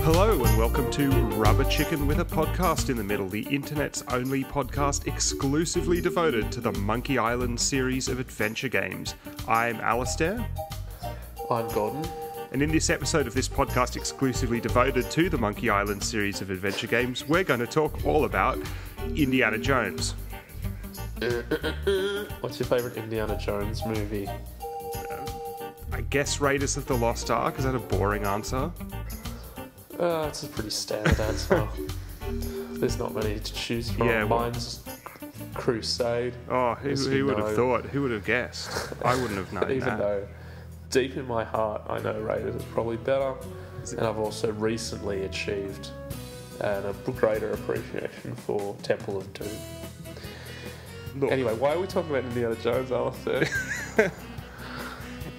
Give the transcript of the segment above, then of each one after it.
Hello and welcome to Rubber Chicken with a Podcast in the Middle, the internet's only podcast exclusively devoted to the Monkey Island series of adventure games. I'm Alistair. I'm Gordon. And in this episode of this podcast exclusively devoted to the Monkey Island series of adventure games, we're going to talk all about Indiana Jones. What's your favourite Indiana Jones movie? I guess Raiders of the Lost Ark. Is that a boring answer? It's a pretty standard answer. There's not many to choose from. Yeah, Mine's Crusade. Oh, who would have thought? Who would have guessed? I wouldn't have known Even that. though, deep in my heart, I know Raiders is probably better. And I've also recently achieved a greater appreciation for Temple of Doom. Look, Anyway, why are we talking about Indiana Jones, Alistair?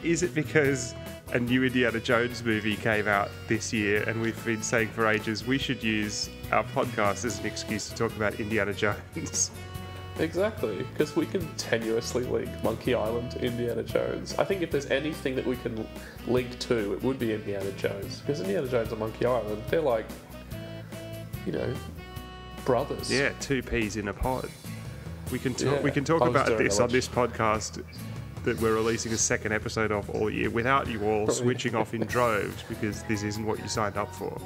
is it because a new Indiana Jones movie came out this year and we've been saying for ages we should use our podcast as an excuse to talk about Indiana Jones? Exactly, because we can tenuously link Monkey Island to Indiana Jones. I think if there's anything that we can link to, it would be Indiana Jones. Because Indiana Jones and Monkey Island, they're like, brothers. Yeah, two peas in a pod. We can talk I was about doing this on this podcast that we're releasing a second episode of all year without you all switching off in droves because this isn't what you signed up for.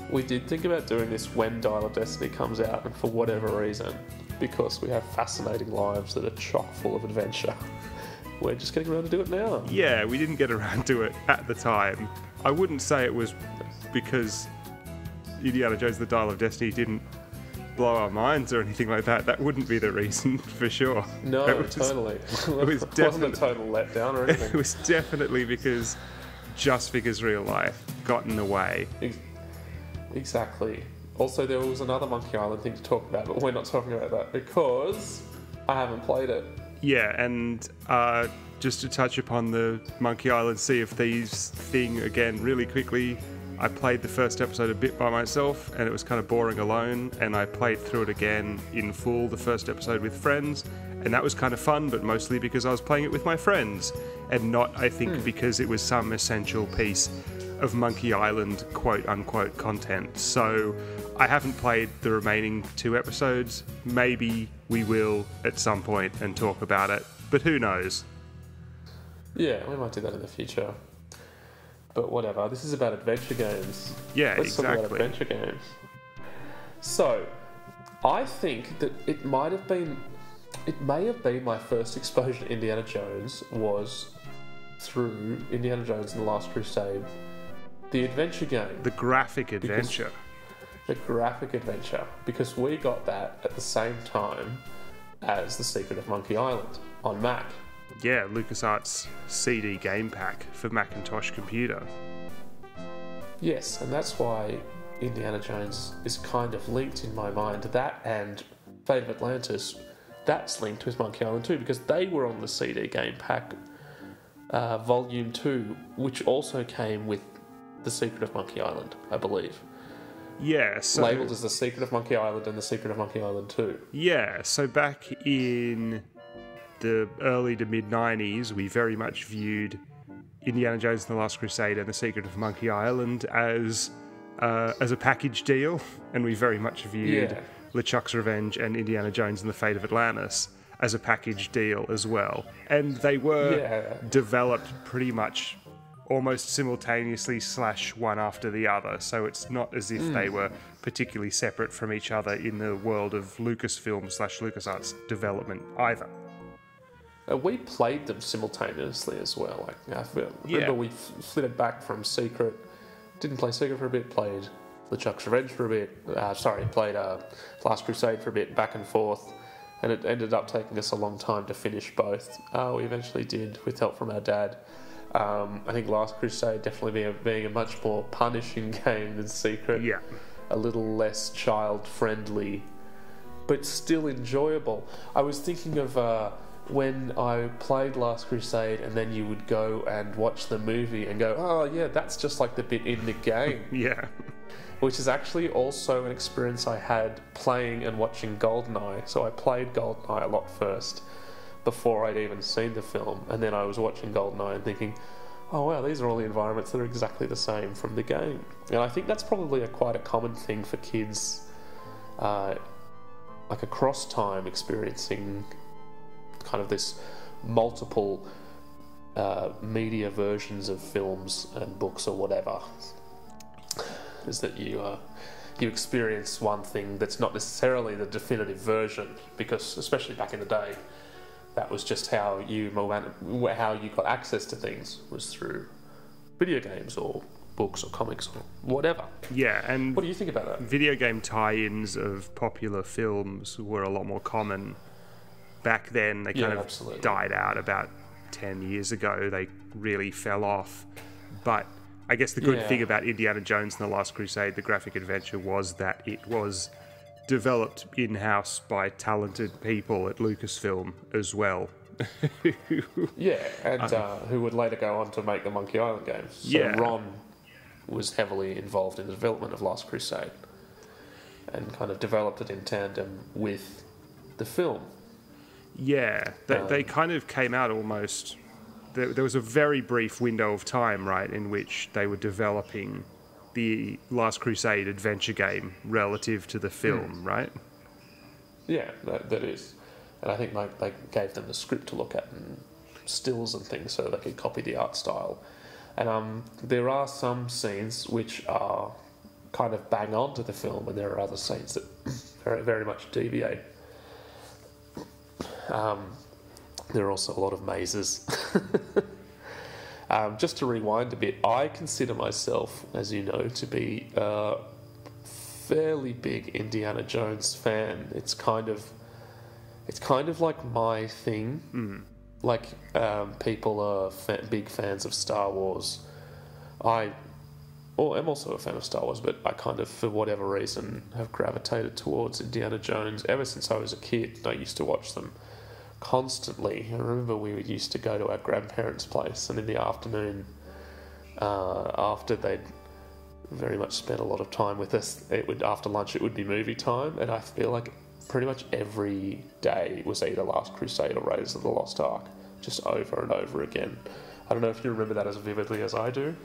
We did think about doing this when Dial of Destiny comes out, and for whatever reason, because we have fascinating lives that are chock full of adventure, we're just getting around to do it now. Yeah, we didn't get around to it at the time. I wouldn't say it was because Indiana Jones: The Dial of Destiny didn't blow our minds or anything like that. That wouldn't be the reason, for sure. No, totally. It wasn't a total letdown or anything. It was definitely because real life got in the way. Exactly. Also, there was another Monkey Island thing to talk about, but we're not talking about that because I haven't played it. Yeah, and just to touch upon the Monkey Island Sea of Thieves thing again really quickly, I played the first episode a bit by myself and it was kind of boring alone, and I played through it again in full, the first episode with friends, and that was kind of fun, but mostly because I was playing it with my friends and not, I think, because it was some essential piece of Monkey Island quote-unquote content. So I haven't played the remaining 2 episodes. Maybe we will at some point and talk about it, but who knows? Yeah, we might do that in the future. But whatever, this is about adventure games. Yeah, Let's exactly. talk about adventure games. So, I think that it may have been my first exposure to Indiana Jones was through Indiana Jones and the Last Crusade, the adventure game. The graphic adventure. The graphic adventure, because we got that at the same time as The Secret of Monkey Island on Mac. Yeah, LucasArts CD game pack for Macintosh computer. Yes, and that's why Indiana Jones is kind of linked in my mind. That and Fate of Atlantis, that's linked with Monkey Island too, because they were on the CD game pack Volume 2, which also came with The Secret of Monkey Island, I believe. Yeah, so... labelled as The Secret of Monkey Island and The Secret of Monkey Island 2. Yeah, so back in the early to mid-90s, we very much viewed Indiana Jones and the Last Crusade and The Secret of Monkey Island as a package deal, and we very much viewed LeChuck's Revenge and Indiana Jones and the Fate of Atlantis as a package deal as well. And they were developed pretty much almost simultaneously / one after the other, so it's not as if they were particularly separate from each other in the world of Lucasfilm / LucasArts development either. We played them simultaneously as well. I remember we flitted back from Secret, didn't play Secret for a bit, played LeChuck's Revenge for a bit, played Last Crusade for a bit, back and forth, and it ended up taking us a long time to finish both. We eventually did, with help from our dad. I think Last Crusade definitely being a much more punishing game than Secret. Yeah. A little less child-friendly, but still enjoyable. I was thinking of when I played Last Crusade and then you would go and watch the movie and go, oh yeah, that's just like the bit in the game. Yeah. Which is actually also an experience I had playing and watching GoldenEye. So I played GoldenEye a lot first before I'd even seen the film, and then I was watching GoldenEye and thinking, oh wow, these are all the environments that are exactly the same from the game. And I think that's probably quite a common thing for kids, like across time, experiencing kind of this multiple media versions of films and books or whatever. Is that you experience one thing that's not necessarily the definitive version, because especially back in the day, that was just how you got access to things, was through video games or books or comics or whatever. Yeah, and what do you think about that? Video game tie-ins of popular films were a lot more common back then. They kind of absolutely died out about 10 years ago. They really fell off. But I guess the good thing about Indiana Jones and the Last Crusade, the graphic adventure, was that it was developed in-house by talented people at Lucasfilm as well. Who would later go on to make the Monkey Island games. So Ron was heavily involved in the development of Last Crusade and kind of developed it in tandem with the film. Yeah, they kind of came out almost... There was a very brief window of time, right, in which they were developing the Last Crusade adventure game relative to the film, right? Yeah, that is. And I think they gave them the script to look at and stills and things so they could copy the art style. And there are some scenes which are kind of bang on to the film, and there are other scenes that very, very much deviate. There are also a lot of mazes. Just to rewind a bit, I consider myself, as you know, to be a fairly big Indiana Jones fan. It's kind of like my thing. Like people are big fans of Star Wars. I'm also a fan of Star Wars, but I kind of, for whatever reason, have gravitated towards Indiana Jones ever since I was a kid. I used to watch them constantly. I remember we used to go to our grandparents' place, and in the afternoon, after they'd very much spent a lot of time with us, after lunch it would be movie time, and I feel like pretty much every day was either Last Crusade or Raiders of the Lost Ark, just over and over again. I don't know if you remember that as vividly as I do.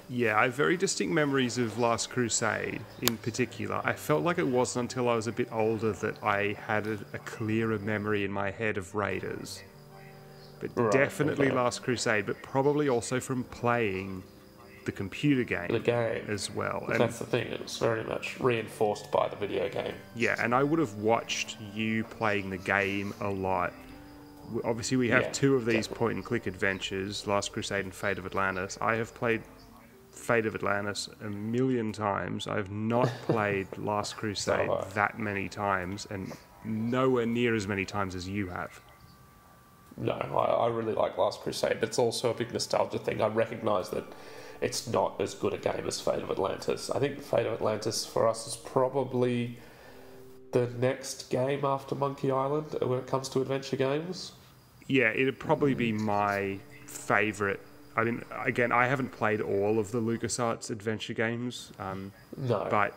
Yeah, I have very distinct memories of Last Crusade in particular. I felt like it wasn't until I was a bit older that I had a clearer memory in my head of Raiders. But definitely Last Crusade, but probably also from playing the computer game. As well. And that's the thing, it was very much reinforced by the video game. Yeah, and I would have watched you playing the game a lot. Obviously, we have two of these point-and-click adventures, Last Crusade and Fate of Atlantis. I have played Fate of Atlantis a million times. I've not played Last Crusade that many times, and nowhere near as many times as you have. No, I really like Last Crusade, but it's also a big nostalgia thing. I recognise that it's not as good a game as Fate of Atlantis. I think Fate of Atlantis for us is probably the next game after Monkey Island when it comes to adventure games. Yeah, it'd probably be my favourite. I mean, again, I haven't played all of the LucasArts adventure games. No. But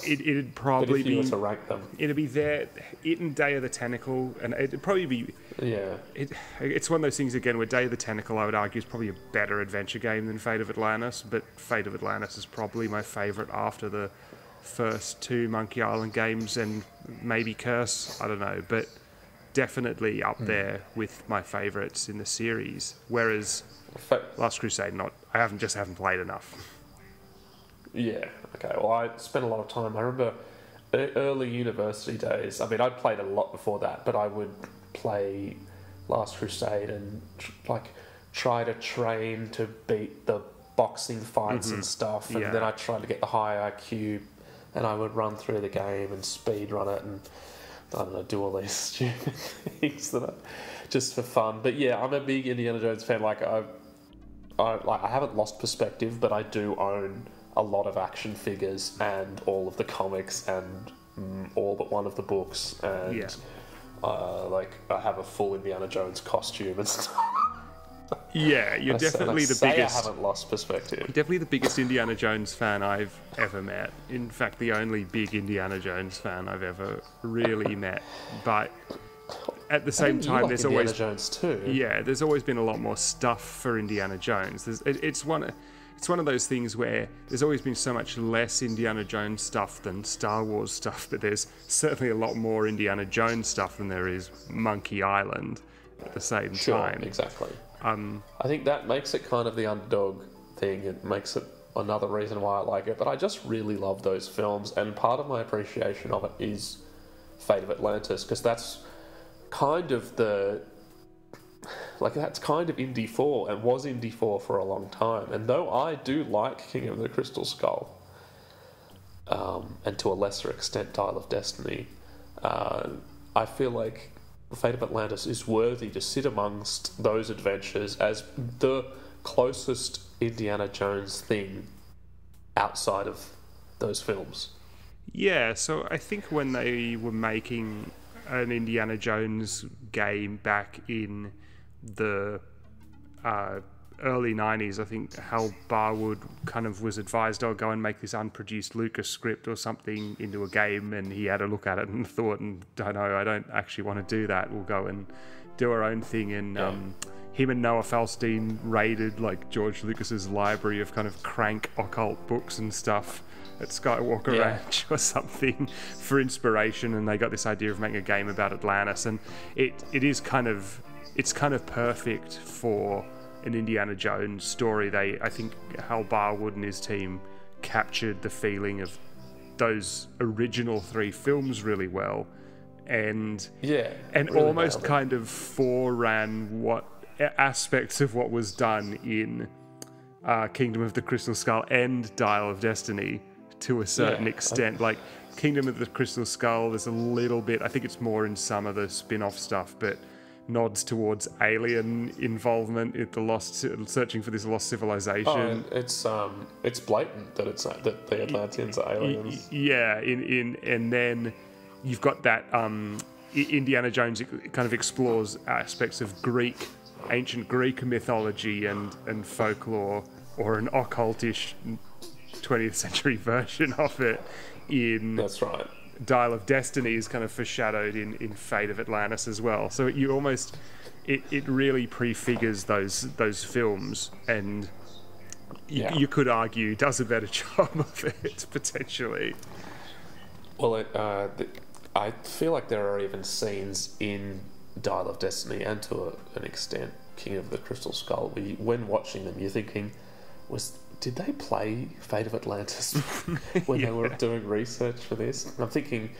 it'd probably be... But if you were to rank them... It'd be there, it and Day of the Tentacle, and it'd probably be... Yeah. It's one of those things, again, where Day of the Tentacle, I would argue, is probably a better adventure game than Fate of Atlantis, but Fate of Atlantis is probably my favourite after the first two Monkey Island games, and maybe Curse, I don't know, but definitely up there with my favourites in the series, whereas Last Crusade, I haven't played enough. Yeah, okay, well, I spent a lot of time, I remember early university days, I mean, I'd played a lot before that, but I would play Last Crusade and try to train to beat the boxing fights and stuff, and then I tried to get the high IQ, and I would run through the game and speed run it, and I don't know, do all these stupid things just for fun. But yeah, I'm a big Indiana Jones fan. I haven't lost perspective, but I do own a lot of action figures and all of the comics and all but one of the books, and I have a full Indiana Jones costume and stuff. Yeah, you're definitely the biggest. I haven't lost perspective. Definitely the biggest Indiana Jones fan I've ever met. In fact, the only big Indiana Jones fan I've ever really met. But at the same time, like there's Indiana always Jones too. Yeah, there's always been a lot more stuff for Indiana Jones. It's one of those things where there's always been so much less Indiana Jones stuff than Star Wars stuff, but there's certainly a lot more Indiana Jones stuff than there is Monkey Island at the same time. Exactly. I think that makes it kind of the underdog thing. It makes it another reason why I like it. But I just really love those films, and part of my appreciation of it is Fate of Atlantis, because that's kind of that's kind of Indy 4 and was Indy 4 for a long time. And though I do like King of the Crystal Skull, and to a lesser extent Dial of Destiny, I feel like Fate of Atlantis is worthy to sit amongst those adventures as the closest Indiana Jones thing outside of those films. Yeah, so I think when they were making an Indiana Jones game back in the early 90s, I think Hal Barwood kind of was advised, go and make this unproduced Lucas script or something into a game, and he had a look at it and thought, I don't actually want to do that, we'll go and do our own thing. And him and Noah Falstein raided like George Lucas's library of kind of crank occult books and stuff at Skywalker Ranch or something for inspiration, and they got this idea of making a game about Atlantis, and it's kind of perfect for an Indiana Jones story. I think Hal Barwood and his team captured the feeling of those original 3 films really well, and really almost kind of foreran what aspects of what was done in Kingdom of the Crystal Skull and Dial of Destiny to a certain extent. Like Kingdom of the Crystal Skull, there's a little bit, I think it's more in some of the spin-off stuff, but nods towards alien involvement in the searching for this lost civilization. It's blatant that the Atlanteans are aliens. Yeah, and then you've got that Indiana Jones kind of explores aspects of ancient Greek mythology and folklore, or an occultish 20th century version of it in That's right. Dial of Destiny is kind of foreshadowed in Fate of Atlantis as well. So you almost it really prefigures those films, and you could argue does a better job of it potentially. Well, I feel like there are even scenes in Dial of Destiny and to an extent King of the Crystal Skull where when watching them you're thinking, did they play Fate of Atlantis when they were doing research for this? And I'm thinking,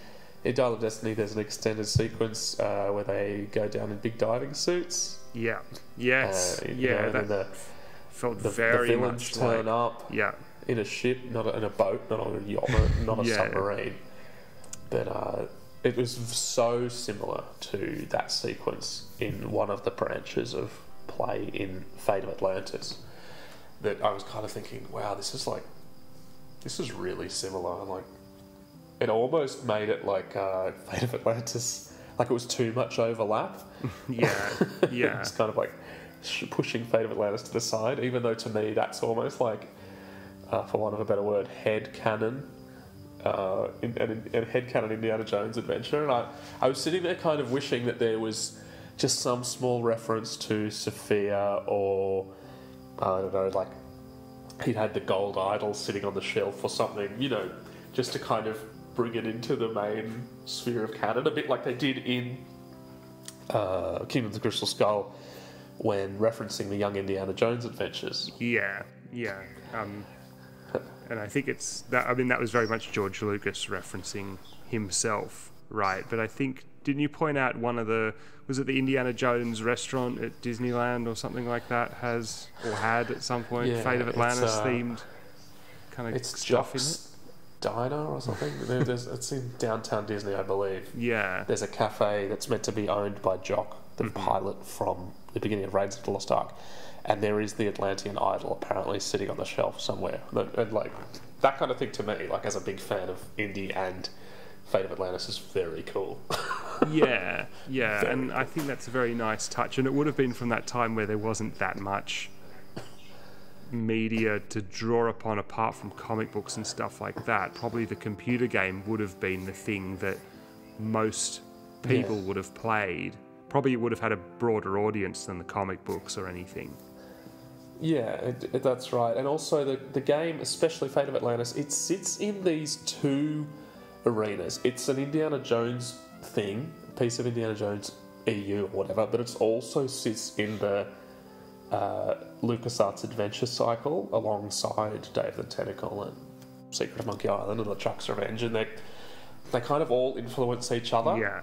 in Dial of Destiny, there's an extended sequence where they go down in big diving suits. Yeah. Yes. That felt very the villains much turn like, up in a ship, not in a boat, not on a yacht, not a submarine. But it was so similar to that sequence in one of the branches of play in Fate of Atlantis that I was kind of thinking, wow, this is really similar. Like, it almost made it like Fate of Atlantis, like it was too much overlap. It's kind of like pushing Fate of Atlantis to the side, even though to me that's almost like, for want of a better word, head canon. In headcanon Indiana Jones adventure, and I was sitting there kind of wishing that there was just some small reference to Sophia, or I don't know, like he'd had the gold idol sitting on the shelf or something, just to kind of bring it into the main sphere of canon, a bit like they did in Kingdom of the Crystal Skull when referencing the young Indiana Jones adventures. And I think it's that. I mean, that was very much George Lucas referencing himself, right? But I think, didn't you point out was it the Indiana Jones restaurant at Disneyland or something like that had at some point Fate of Atlantis themed kind of stuff in it? Diner or something. It's in downtown Disney, I believe. Yeah. There's a cafe that's meant to be owned by Jock, the pilot from the beginning of Raiders of the Lost Ark. And there is the Atlantean idol apparently sitting on the shelf somewhere. And like that kind of thing to me, like as a big fan of Indy and Fate of Atlantis, is very cool. Yeah. And cool. I think that's a very nice touch. And it would have been from that time where there wasn't that much media to draw upon apart from comic books and stuff like that. Probably the computer game would have been the thing that most people would have played. Probably would have had a broader audience than the comic books or anything. Yeah, that's right. And also the game, especially Fate of Atlantis, it sits in these two arenas. It's an Indiana Jones thing, a piece of Indiana Jones EU or whatever, but it also sits in the LucasArts adventure cycle alongside Day of the Tentacle and Secret of Monkey Island and LeChuck's Revenge, and they kind of all influence each other. Yeah.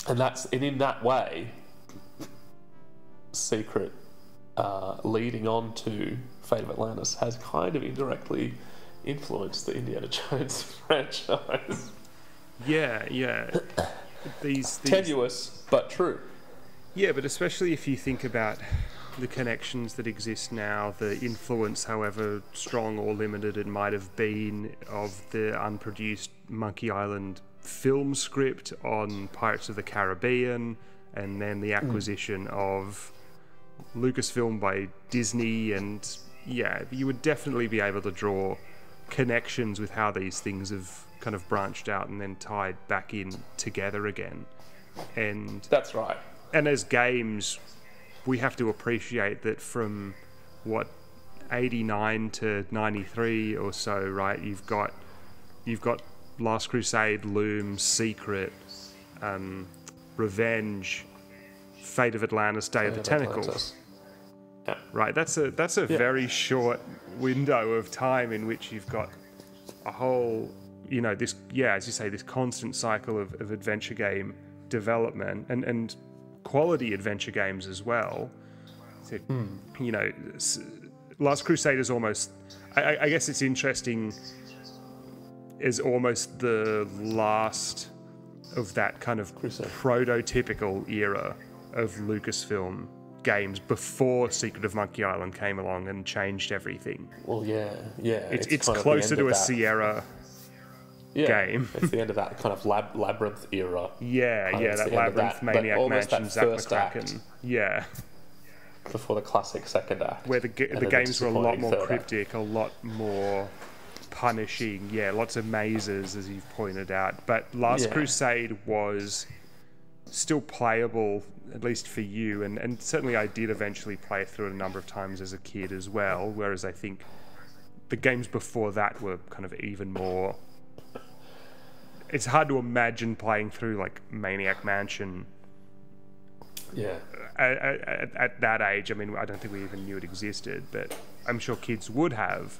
And in that way, Secret, leading on to Fate of Atlantis, has kind of indirectly influenced the Indiana Jones franchise. Yeah. These tenuous but true. Yeah, but especially if you think about the connections that exist now, the influence, however strong or limited it might have been, of the unproduced Monkey Island film script on Pirates of the Caribbean, and then the acquisition of Lucasfilm by Disney, and you would definitely be able to draw connections with how these things have kind of branched out and then tied back in together again. And that's right. And as games, we have to appreciate that from 89 to 93 or so, right? You've got Last Crusade, Loom, Secret, Revenge, Fate of Atlantis, Day of the Tentacle. Yeah. Right, that's a very short window of time in which you've got a whole, this, as you say, this constant cycle of adventure game development and quality adventure games as well. So, Last Crusade is almost, I guess it's interesting, is almost the last of that kind of prototypical era of Lucasfilm games before Secret of Monkey Island came along and changed everything. Well, yeah. It's closer to a Sierra game. It's the end of that kind of labyrinth era. That Labyrinth, Maniac Mansion, Zack McCracken. Yeah. Before the classic second act. Where the games were a lot more cryptic, a lot more punishing. Yeah, lots of mazes, as you've pointed out. But Last Crusade was still playable, at least for you, and certainly I did eventually play through it a number of times as a kid as well, whereas I think the games before that were kind of even more... It's hard to imagine playing through like Maniac Mansion at that age. I mean, I don't think we even knew it existed, but I'm sure kids would have.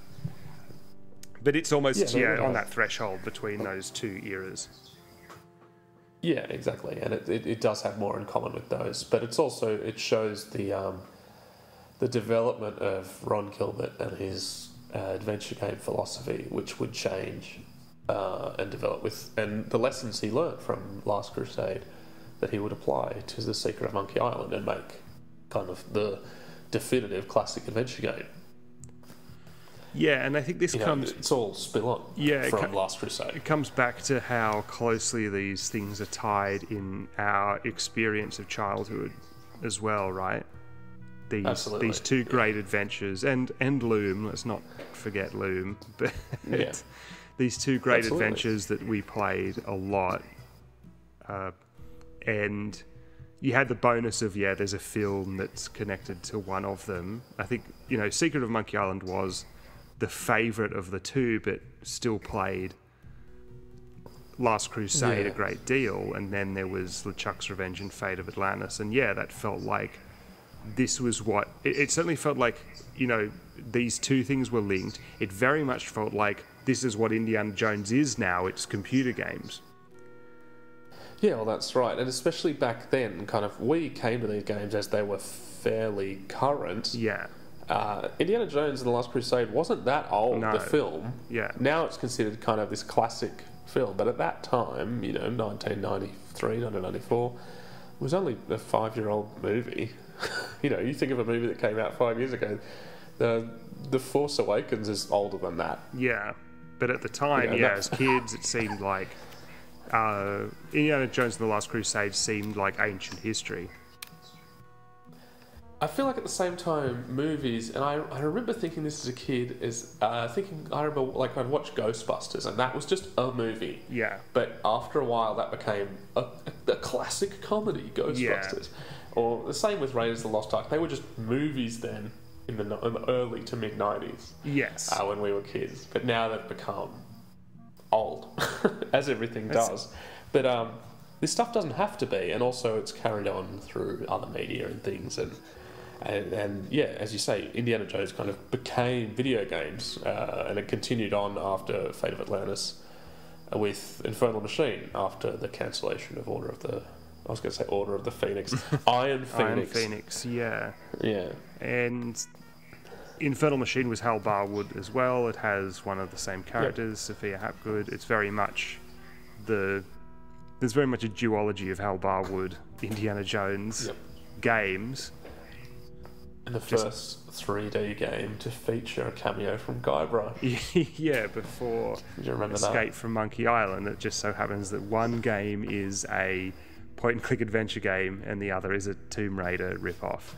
But it's almost on that threshold between those two eras. Yeah, exactly, and it does have more in common with those, but it shows the development of Ron Gilbert and his adventure game philosophy, which would change and develop and the lessons he learned from Last Crusade that he would apply to The Secret of Monkey Island and make kind of the definitive classic adventure game. Yeah, and I think this comes... It's all spill on from Last Crusade. It comes back to how closely these things are tied in our experience of childhood as well, right? These two great adventures, and Loom, let's not forget Loom, but these two great adventures that we played a lot. And you had the bonus of, there's a film that's connected to one of them. I think, Secret of Monkey Island was the favourite of the two, but still played Last Crusade a great deal, and then there was LeChuck's Revenge and Fate of Atlantis, and that felt like this was what... It certainly felt like, these two things were linked. It very much felt like this is what Indiana Jones is now, it's computer games. Yeah, well, that's right, and especially back then, we came to these games as they were fairly current. Yeah. Indiana Jones and the Last Crusade wasn't that old, the film. Yeah. Now it's considered kind of this classic film, but at that time, 1993, 1994, it was only a 5-year-old movie. You think of a movie that came out 5 years ago, The Force Awakens is older than that. Yeah, but at the time, as kids, it seemed like Indiana Jones and the Last Crusade seemed like ancient history. I feel like at the same time, movies, and I remember thinking this as a kid, I remember like I'd watch Ghostbusters, and that was just a movie. Yeah. But after a while, that became a classic comedy, Ghostbusters. Yeah. Or the same with Raiders of the Lost Ark. They were just movies then in the early to mid 90s. Yes. When we were kids. But now they've become old, as everything does. But this stuff doesn't have to be, and also it's carried on through other media and things, and yeah, as you say, Indiana Jones kind of became video games, and it continued on after Fate of Atlantis with Infernal Machine after the cancellation of Order of the Phoenix. Iron Phoenix. Iron Phoenix, yeah. Yeah. And Infernal Machine was Hal Barwood as well. It has one of the same characters, Sophia Hapgood. It's very much there's very much a duology of Hal Barwood, Indiana Jones games. And the first 3D game to feature a cameo from Guybrush. Yeah, before Escape from Monkey Island. It just so happens that one game is a point-and-click adventure game and the other is a Tomb Raider rip-off.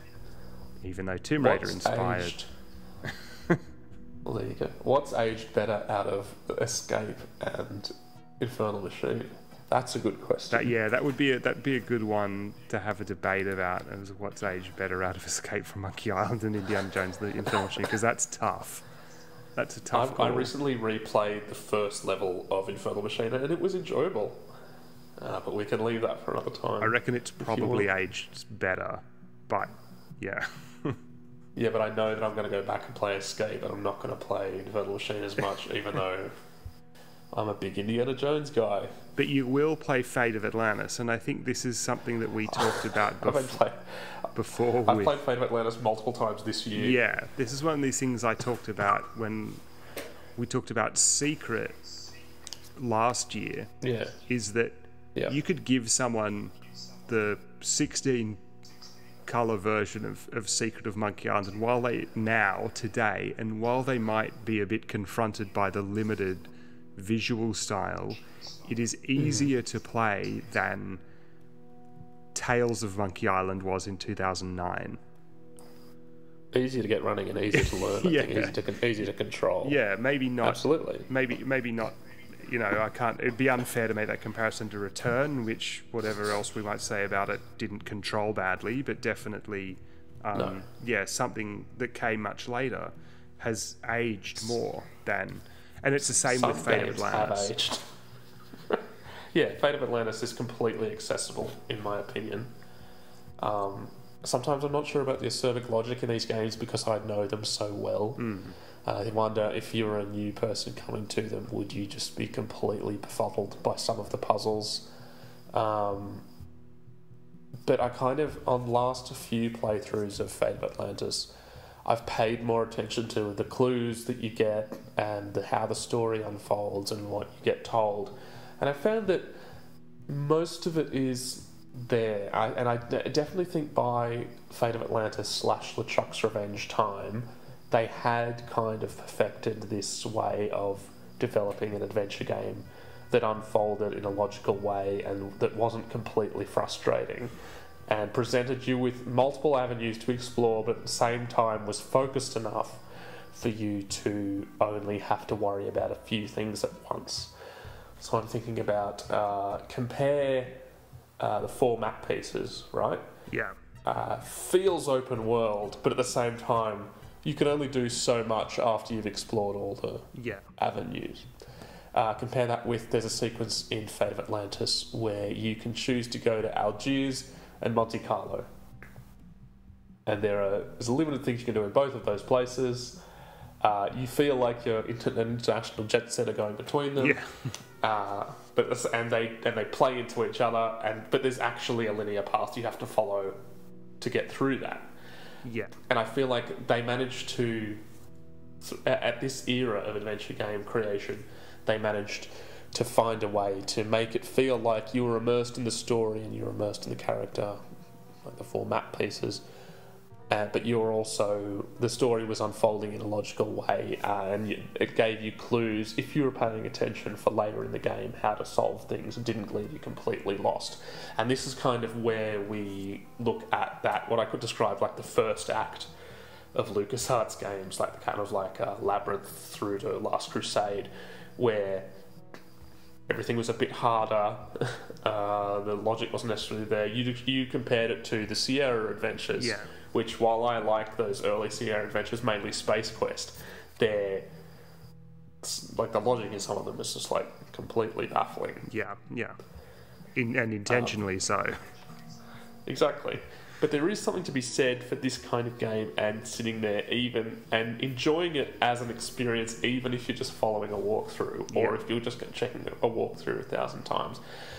Even though Tomb Raider inspired... Well, there you go. What's aged better out of Escape and Infernal Machine? That's a good question. That'd be a good one to have a debate about, as what's aged better out of Escape from Monkey Island and Indiana Jones the Infernal Machine, because that's tough. That's a tough call. I recently replayed the first level of Infernal Machine and it was enjoyable. But we can leave that for another time. I reckon it's probably aged better, but yeah. Yeah, but I know that I'm going to go back and play Escape, and I'm not going to play Infernal Machine as much, even though I'm a big Indiana Jones guy. But you will play Fate of Atlantis, and I think this is something that we talked about before. I've played Fate of Atlantis multiple times this year. Yeah, this is one of these things I talked about when we talked about Secret last year. Yeah. Is that you could give someone the 16 colour version of Secret of Monkey Island, and while they might be a bit confronted by the limited visual style, it is easier to play than Tales of Monkey Island was in 2009. Easier to get running and easier to learn. Easier to control. Yeah, maybe not. Absolutely. Maybe not. You know, I can't. It'd be unfair to make that comparison to Return, which, whatever else we might say about it, didn't control badly, but definitely, something that came much later has aged more than. And it's the same with Fate of Atlantis. Have aged. Yeah, Fate of Atlantis is completely accessible, in my opinion. Sometimes I'm not sure about the acerbic logic in these games because I know them so well. I wonder if you were a new person coming to them, would you just be completely befuddled by some of the puzzles? But I kind of, on last few playthroughs of Fate of Atlantis, I've paid more attention to the clues that you get and how the story unfolds and what you get told. And I found that most of it is there. I definitely think by Fate of Atlantis / LeChuck's Revenge time, they had kind of perfected this way of developing an adventure game that unfolded in a logical way and that wasn't completely frustrating and presented you with multiple avenues to explore, but at the same time was focused enough for you to only have to worry about a few things at once. So I'm thinking about compare the 4 map pieces, right? Yeah. Feels open world, but at the same time, you can only do so much after you've explored all the avenues. Compare that with, there's a sequence in Fate of Atlantis where you can choose to go to Algiers and Monte Carlo. And there's a limited things you can do in both of those places. You feel like you're an international jet setter going between them. Yeah. And they play into each other, but there's actually a linear path you have to follow to get through that. Yeah. And I feel like they managed to, at this era of adventure game creation, they managed to find a way to make it feel like you were immersed in the story and you were immersed in the character, like the 4 map pieces, but you're also, the story was unfolding in a logical way, and it gave you clues, if you were paying attention for later in the game, how to solve things and didn't leave you completely lost. And this is kind of where we look at that, what I could describe like the first act of LucasArts games, like the kind of like Labyrinth through to Last Crusade, where everything was a bit harder, the logic wasn't necessarily there. You compared it to the Sierra adventures, which, while I like those early Sierra adventures, mainly Space Quest, they're like, the logic in some of them is just like completely baffling. And intentionally so. Exactly. But there is something to be said for this kind of game and sitting there even and enjoying it as an experience, even if you're just following a walkthrough or if you're just checking a walkthrough 1,000 times.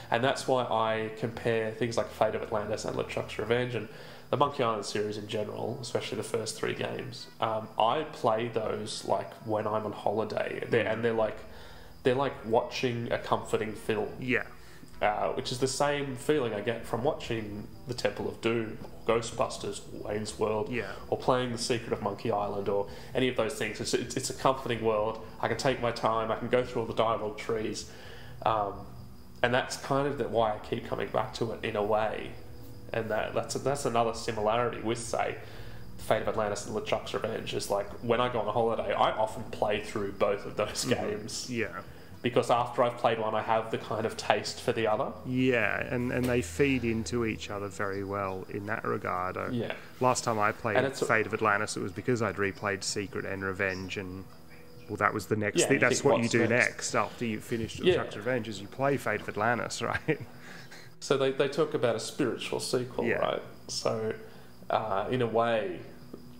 And that's why I compare things like Fate of Atlantis and LeChuck's Revenge and the Monkey Island series in general, especially the first 3 games. I play those like when I'm on holiday, and they're like watching a comforting film. Which is the same feeling I get from watching The Temple of Doom, or Ghostbusters, or Wayne's World, or playing The Secret of Monkey Island, or any of those things. It's a comforting world. I can take my time. I can go through all the dialogue trees, and that's kind of why I keep coming back to it in a way. And that's another similarity with, say, Fate of Atlantis and LeChuck's Revenge. Is like when I go on a holiday, I often play through both of those games. Because after I've played one, I have the kind of taste for the other. And they feed into each other very well in that regard. Last time I played Fate of Atlantis, it was because I'd replayed Secret and Revenge, and well, that was the next thing. That's what you do next after you've finished LeChuck's Revenge, is you play Fate of Atlantis, right? So they talk about a spiritual sequel, right? So in a way,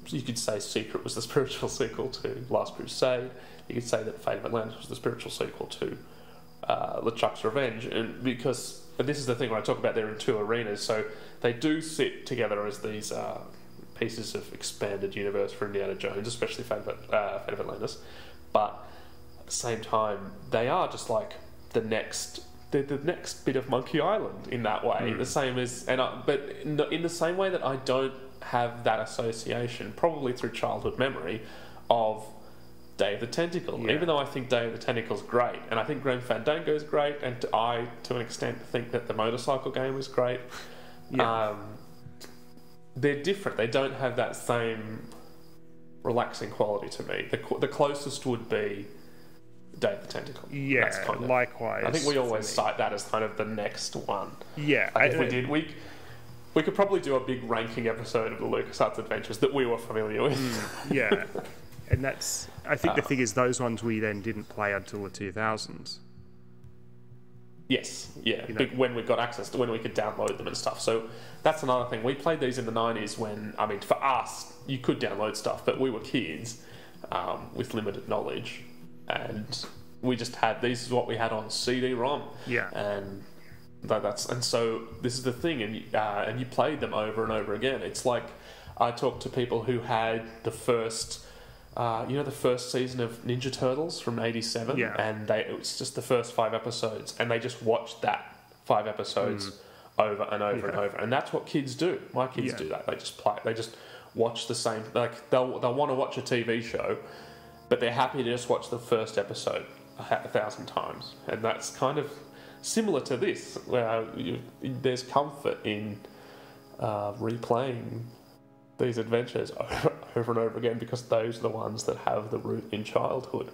you could say Secret was the spiritual sequel to Last Crusade. You could say that Fate of Atlantis was the spiritual sequel to LeChuck's Revenge, and this is the thing when I talk about they're in 2 arenas, so they do sit together as these pieces of expanded universe for Indiana Jones, especially Fate of Atlantis, but at the same time, they are just like the next bit of Monkey Island in that way, the same as, but in the same way that I don't have that association, probably through childhood memory, of Day of the Tentacle, even though I think Day of the Tentacle is great, and I think Grim Fandango is great, and I, to an extent, think that the motorcycle game is great. They're different. They don't have that same relaxing quality to me. The closest would be Day of the Tentacle. Likewise. I think we always cite that as kind of the next one. We could probably do a big ranking episode of the LucasArts adventures that we were familiar with. And that's, I think the thing is, those ones we then didn't play until the 2000s. When we got access to, when we could download them and stuff. So that's another thing. We played these in the 90s when, I mean, for us, you could download stuff, but we were kids with limited knowledge, and we just had, these is what we had on CD-ROM. And so this is the thing, and you played them over and over again. It's like, I talked to people who had the first... the first season of Ninja Turtles from '87, and it was just the first 5 episodes, and they just watched that 5 episodes over and over and over, and that's what kids do. My kids do that. They just watch the same. Like they'll want to watch a TV show, but they're happy to just watch the first episode 1,000 times, and that's kind of similar to this, where there's comfort in replaying these adventures over and over again, because those are the ones that have the root in childhood.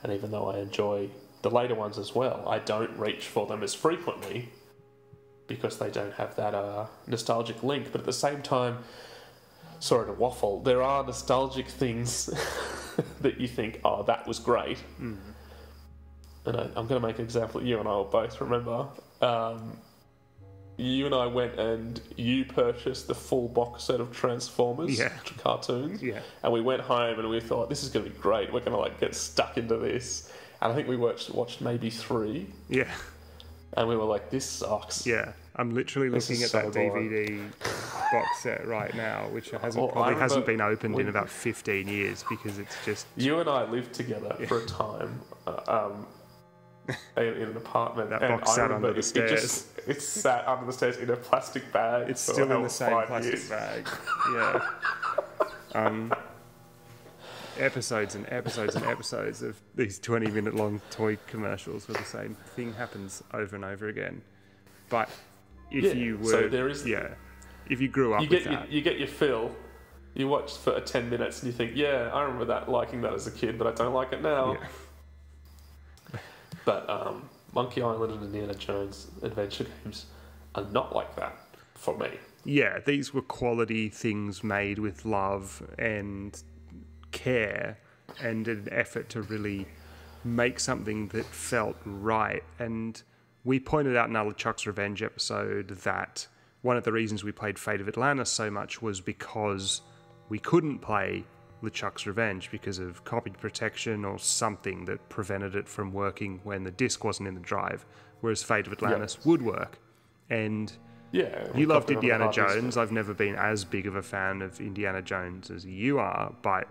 And even though I enjoy the later ones as well, I don't reach for them as frequently because they don't have that nostalgic link. But at the same time, sorry to waffle, there are nostalgic things that you think, oh, that was great. And I'm going to make an example that you and I will both remember. You and I went and you purchased the full box set of Transformers cartoons, and we went home and we thought, this is going to be great, we're going to get stuck into this, and I think we watched maybe 3, and we were like, this sucks. I'm literally looking at that DVD box set right now, which hasn't been opened in about 15 years, because it's just... You and I lived together for a time in an apartment. That box sat under the stairs. It sat under the stairs in a plastic bag. It's still in the same plastic bag. Episodes and episodes and episodes of these 20-minute long toy commercials where the same thing happens over and over again. But if you were, so there is, if you grew up with that, you get your fill. You watch for 10 minutes and you think, yeah, I remember that, liking that as a kid, but I don't like it now. Yeah. But Monkey Island and Indiana Jones adventure games are not like that for me. Yeah, these were quality things made with love and care and an effort to really make something that felt right. And we pointed out in our LeChuck's Revenge episode that one of the reasons we played Fate of Atlantis so much was because we couldn't play LeChuck's Revenge because of copy protection or something that prevented it from working when the disc wasn't in the drive, whereas Fate of Atlantis would work. And you loved Indiana Jones. I've never been as big of a fan of Indiana Jones as you are, but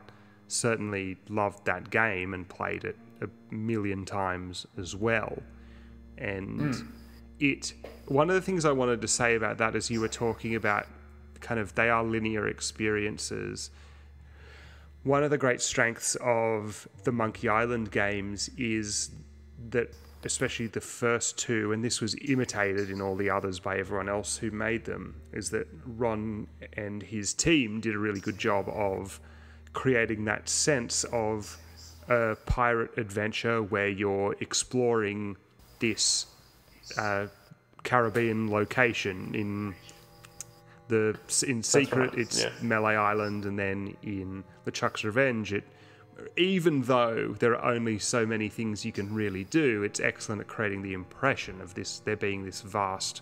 certainly loved that game and played it a million times as well. And one of the things I wanted to say about that is you were talking about kind of they are linear experiences. One of the great strengths of the Monkey Island games is that, especially the first two, and this was imitated in all the others by everyone else who made them, is that Ron and his team did a really good job of creating that sense of a pirate adventure where you're exploring this Caribbean location. In Secret, it's Melee Island, and then in LeChuck's Revenge, even though there are only so many things you can really do, it's excellent at creating the impression of there being this vast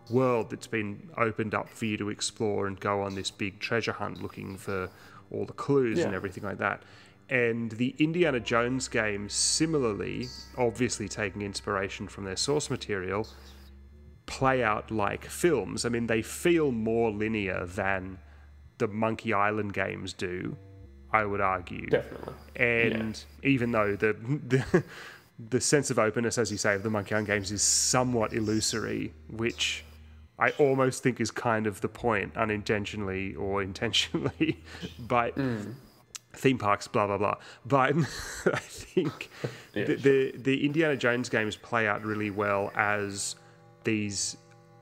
world that's been opened up for you to explore and go on this big treasure hunt looking for all the clues and everything like that. And the Indiana Jones games, similarly, obviously taking inspiration from their source material, play out like films. I mean, they feel more linear than the Monkey Island games do, I would argue. Definitely. And even though the sense of openness, as you say, of the Monkey Island games is somewhat illusory, which I almost think is kind of the point, unintentionally or intentionally, but theme parks, blah, blah, blah. But I think the Indiana Jones games play out really well as these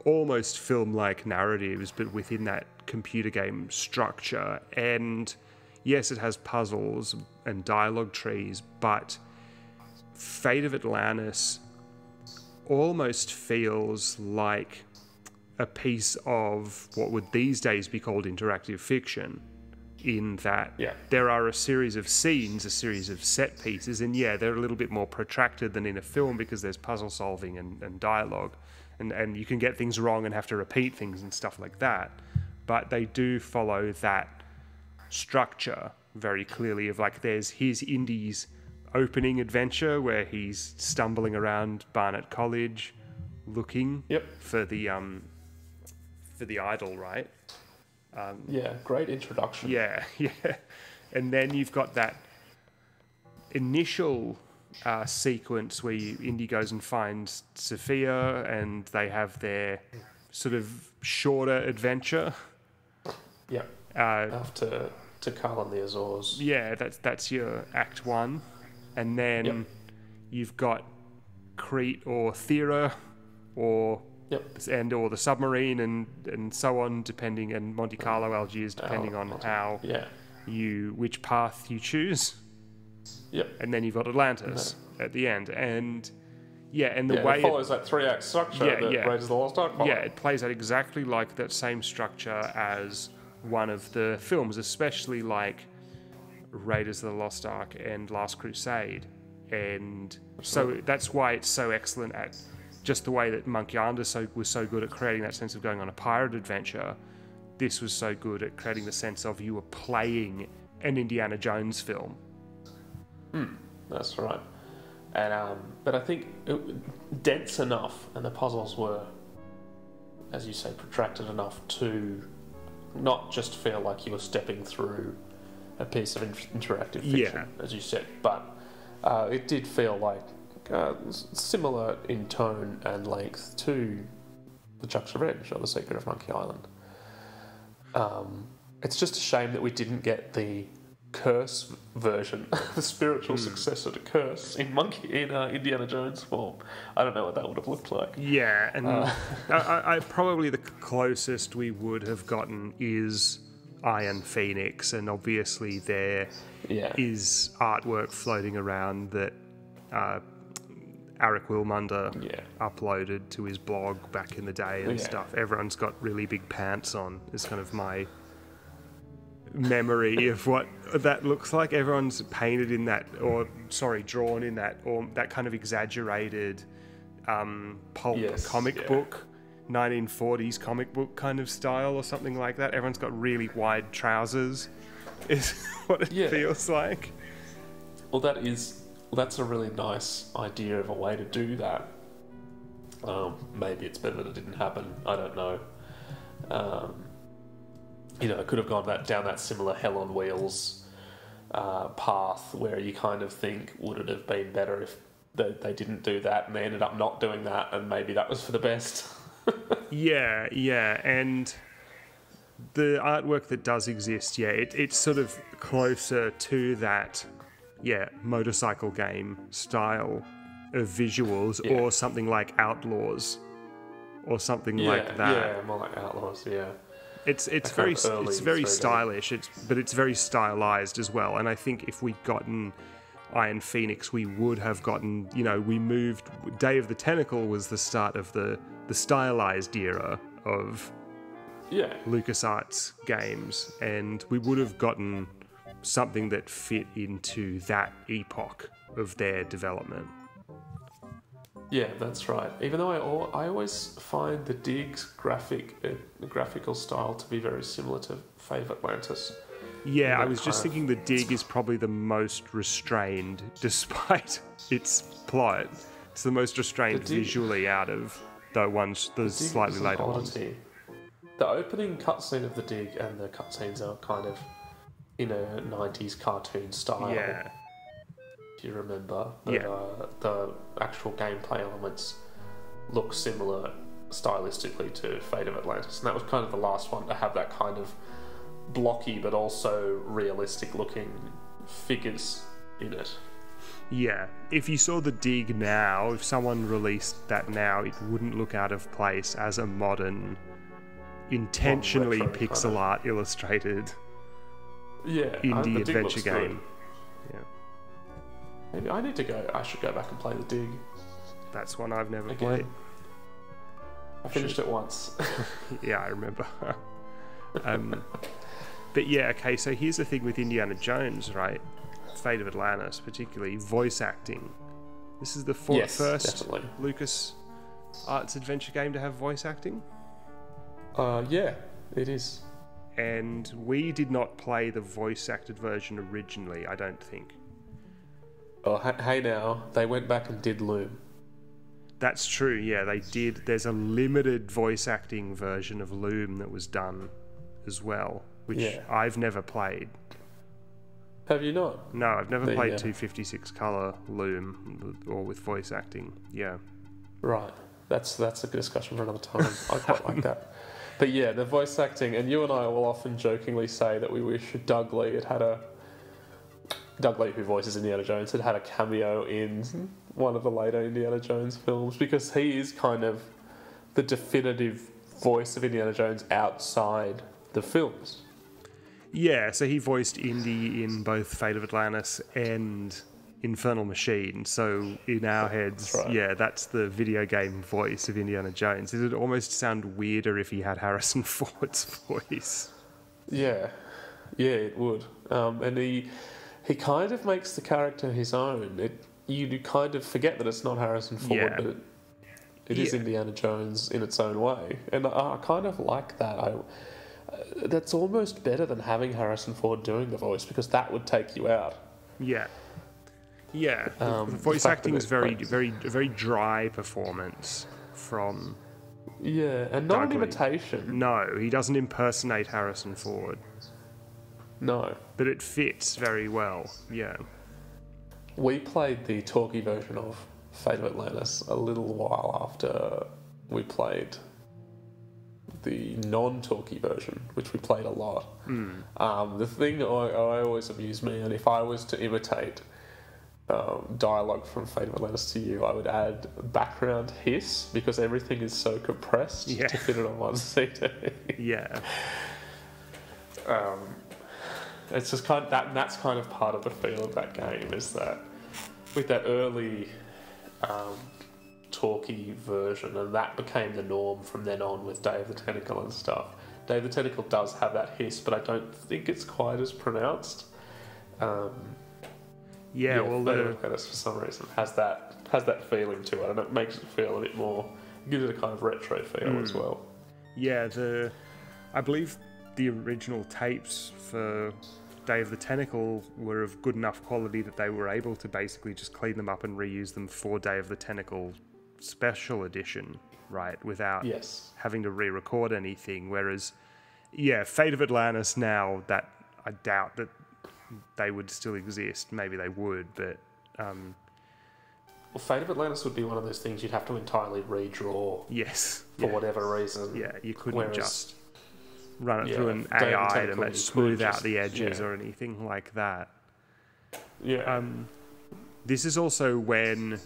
almost film-like narratives, but within that computer game structure. And yes, it has puzzles and dialogue trees, but Fate of Atlantis almost feels like a piece of what would these days be called interactive fiction, in that there are a series of scenes, a series of set pieces, and they're a little bit more protracted than in a film because there's puzzle solving and dialogue, and you can get things wrong and have to repeat things and stuff like that. But they do follow that structure very clearly of like, there's his Indy's opening adventure where he's stumbling around Barnet College looking for the idol, right? Great introduction. Yeah. And then you've got that initial sequence where Indy goes and finds Sophia, and they have their sort of shorter adventure. After Carl and the Azores. Yeah, that's your Act 1. And then you've got Crete or Thera or the submarine and so on, depending, and Monte Carlo, Algiers, depending on which path you choose. And then you've got Atlantis at the end. And the way it follows that 3-act structure that Raiders of the Lost Ark followed. Yeah, it plays out exactly like that same structure as one of the films, especially like Raiders of the Lost Ark and Last Crusade. And so that's why it's so excellent at just the way that Monkey Island was so good at creating that sense of going on a pirate adventure. This was so good at creating the sense of you were playing an Indiana Jones film. That's right. And but I think dense enough, and the puzzles were, as you say, protracted enough to not just feel like you were stepping through a piece of interactive fiction, as you said, but it did feel like similar in tone and length to LeChuck's Revenge or The Secret of Monkey Island. it's just a shame that we didn't get the Curse version, the spiritual successor to Curse in Indiana Jones form. I don't know what that would have looked like. Yeah, and I probably the closest we would have gotten is Iron Phoenix, and obviously there is artwork floating around that Arik Wilmunder uploaded to his blog back in the day and stuff. Everyone's got really big pants on, is kind of my memory of what that looks like. Everyone's painted in that, drawn in that, or that kind of exaggerated pulp comic book, 1940s comic book kind of style or something like that. Everyone's got really wide trousers, is what it feels like. Well, that's a really nice idea of a way to do that. Maybe it's better that it didn't happen. I don't know. It could have gone down that similar Hell on Wheels path, where you kind of think, would it have been better if they didn't do that, and they ended up not doing that, and maybe that was for the best. Yeah, and the artwork that does exist, it's sort of closer to that, motorcycle game style of visuals, or something like Outlaws, or something like that. Yeah, more like Outlaws, yeah. It's very stylish, but it's very stylized as well. And I think if we'd gotten Iron Phoenix, we would have gotten, we moved. Day of the Tentacle was the start of the stylized era of LucasArts games, and we would have gotten something that fit into that epoch of their development. Yeah, that's right. Even though I always find the Dig's graphical style to be very similar to Fate of Atlantis. Yeah, I was just thinking the Dig is probably the most restrained, despite its plot. It's the most restrained visually out of the slightly later ones. The opening cutscene of the Dig and the cutscenes are kind of in a 90s cartoon style. Yeah. If you remember, the actual gameplay elements look similar stylistically to Fate of Atlantis, and that was kind of the last one to have that kind of blocky but also realistic looking figures in it. Yeah, if you saw the Dig now, if someone released that now, it wouldn't look out of place as a modern, intentionally pixel art illustrated indie adventure game. Yeah. Maybe I should go back and play the Dig. That's one I've never played. I finished it once. Yeah, I remember. But okay, so here's the thing with Indiana Jones, right? Fate of Atlantis, particularly, voice acting. This is the first Lucas Arts adventure game to have voice acting? Yeah, it is. And we did not play the voice acted version originally, I don't think. Oh, hey now, they went back and did Loom. That's true, yeah, they did. There's a limited voice acting version of Loom that was done as well, which I've never played. Have you not? No, I've never played 256 colour Loom or with voice acting. Yeah. Right. That's a good discussion for another time. I quite like that. But yeah, the voice acting, and you and I will often jokingly say that we wish Doug Lee, who voices Indiana Jones, had a cameo in one of the later Indiana Jones films, because he is kind of the definitive voice of Indiana Jones outside the films. Yeah, so he voiced Indy in both Fate of Atlantis and Infernal Machine. So in our heads, that's the video game voice of Indiana Jones. It would almost sound weirder if he had Harrison Ford's voice. Yeah, it would. And he kind of makes the character his own. You kind of forget that it's not Harrison Ford, but it is Indiana Jones in its own way. And I kind of like that. That's almost better than having Harrison Ford doing the voice, because that would take you out. Yeah. The voice acting is very dry performance from. Yeah, and not an imitation. No, he doesn't impersonate Harrison Ford. No. But it fits very well, yeah. We played the talkie version of Fate of Atlantis a little while after we played the non-talkie version, which we played a lot. The thing I always amused me, and if I was to imitate dialogue from Fate of Atlantis to you, I would add background hiss, because everything is so compressed to fit it on one CD. It's just kind of that, and that's kind of part of the feel of that game, is that with that early talkie version, and that became the norm from then on with Day of the Tentacle and stuff. Day of the Tentacle does have that hiss, but I don't think it's quite as pronounced. Well, for some reason has that feeling to it, and it makes it feel a bit more, gives it a kind of retro feel as well. I believe the original tapes for Day of the Tentacle were of good enough quality that they were able to basically just clean them up and reuse them for Day of the Tentacle Special Edition, right? Without having to re-record anything. Whereas, Fate of Atlantis now, that I doubt that they would still exist. Maybe they would, but... Well, Fate of Atlantis would be one of those things you'd have to entirely redraw. For whatever reason. You couldn't just run it through an AI to smooth out the edges or anything like that. This is also when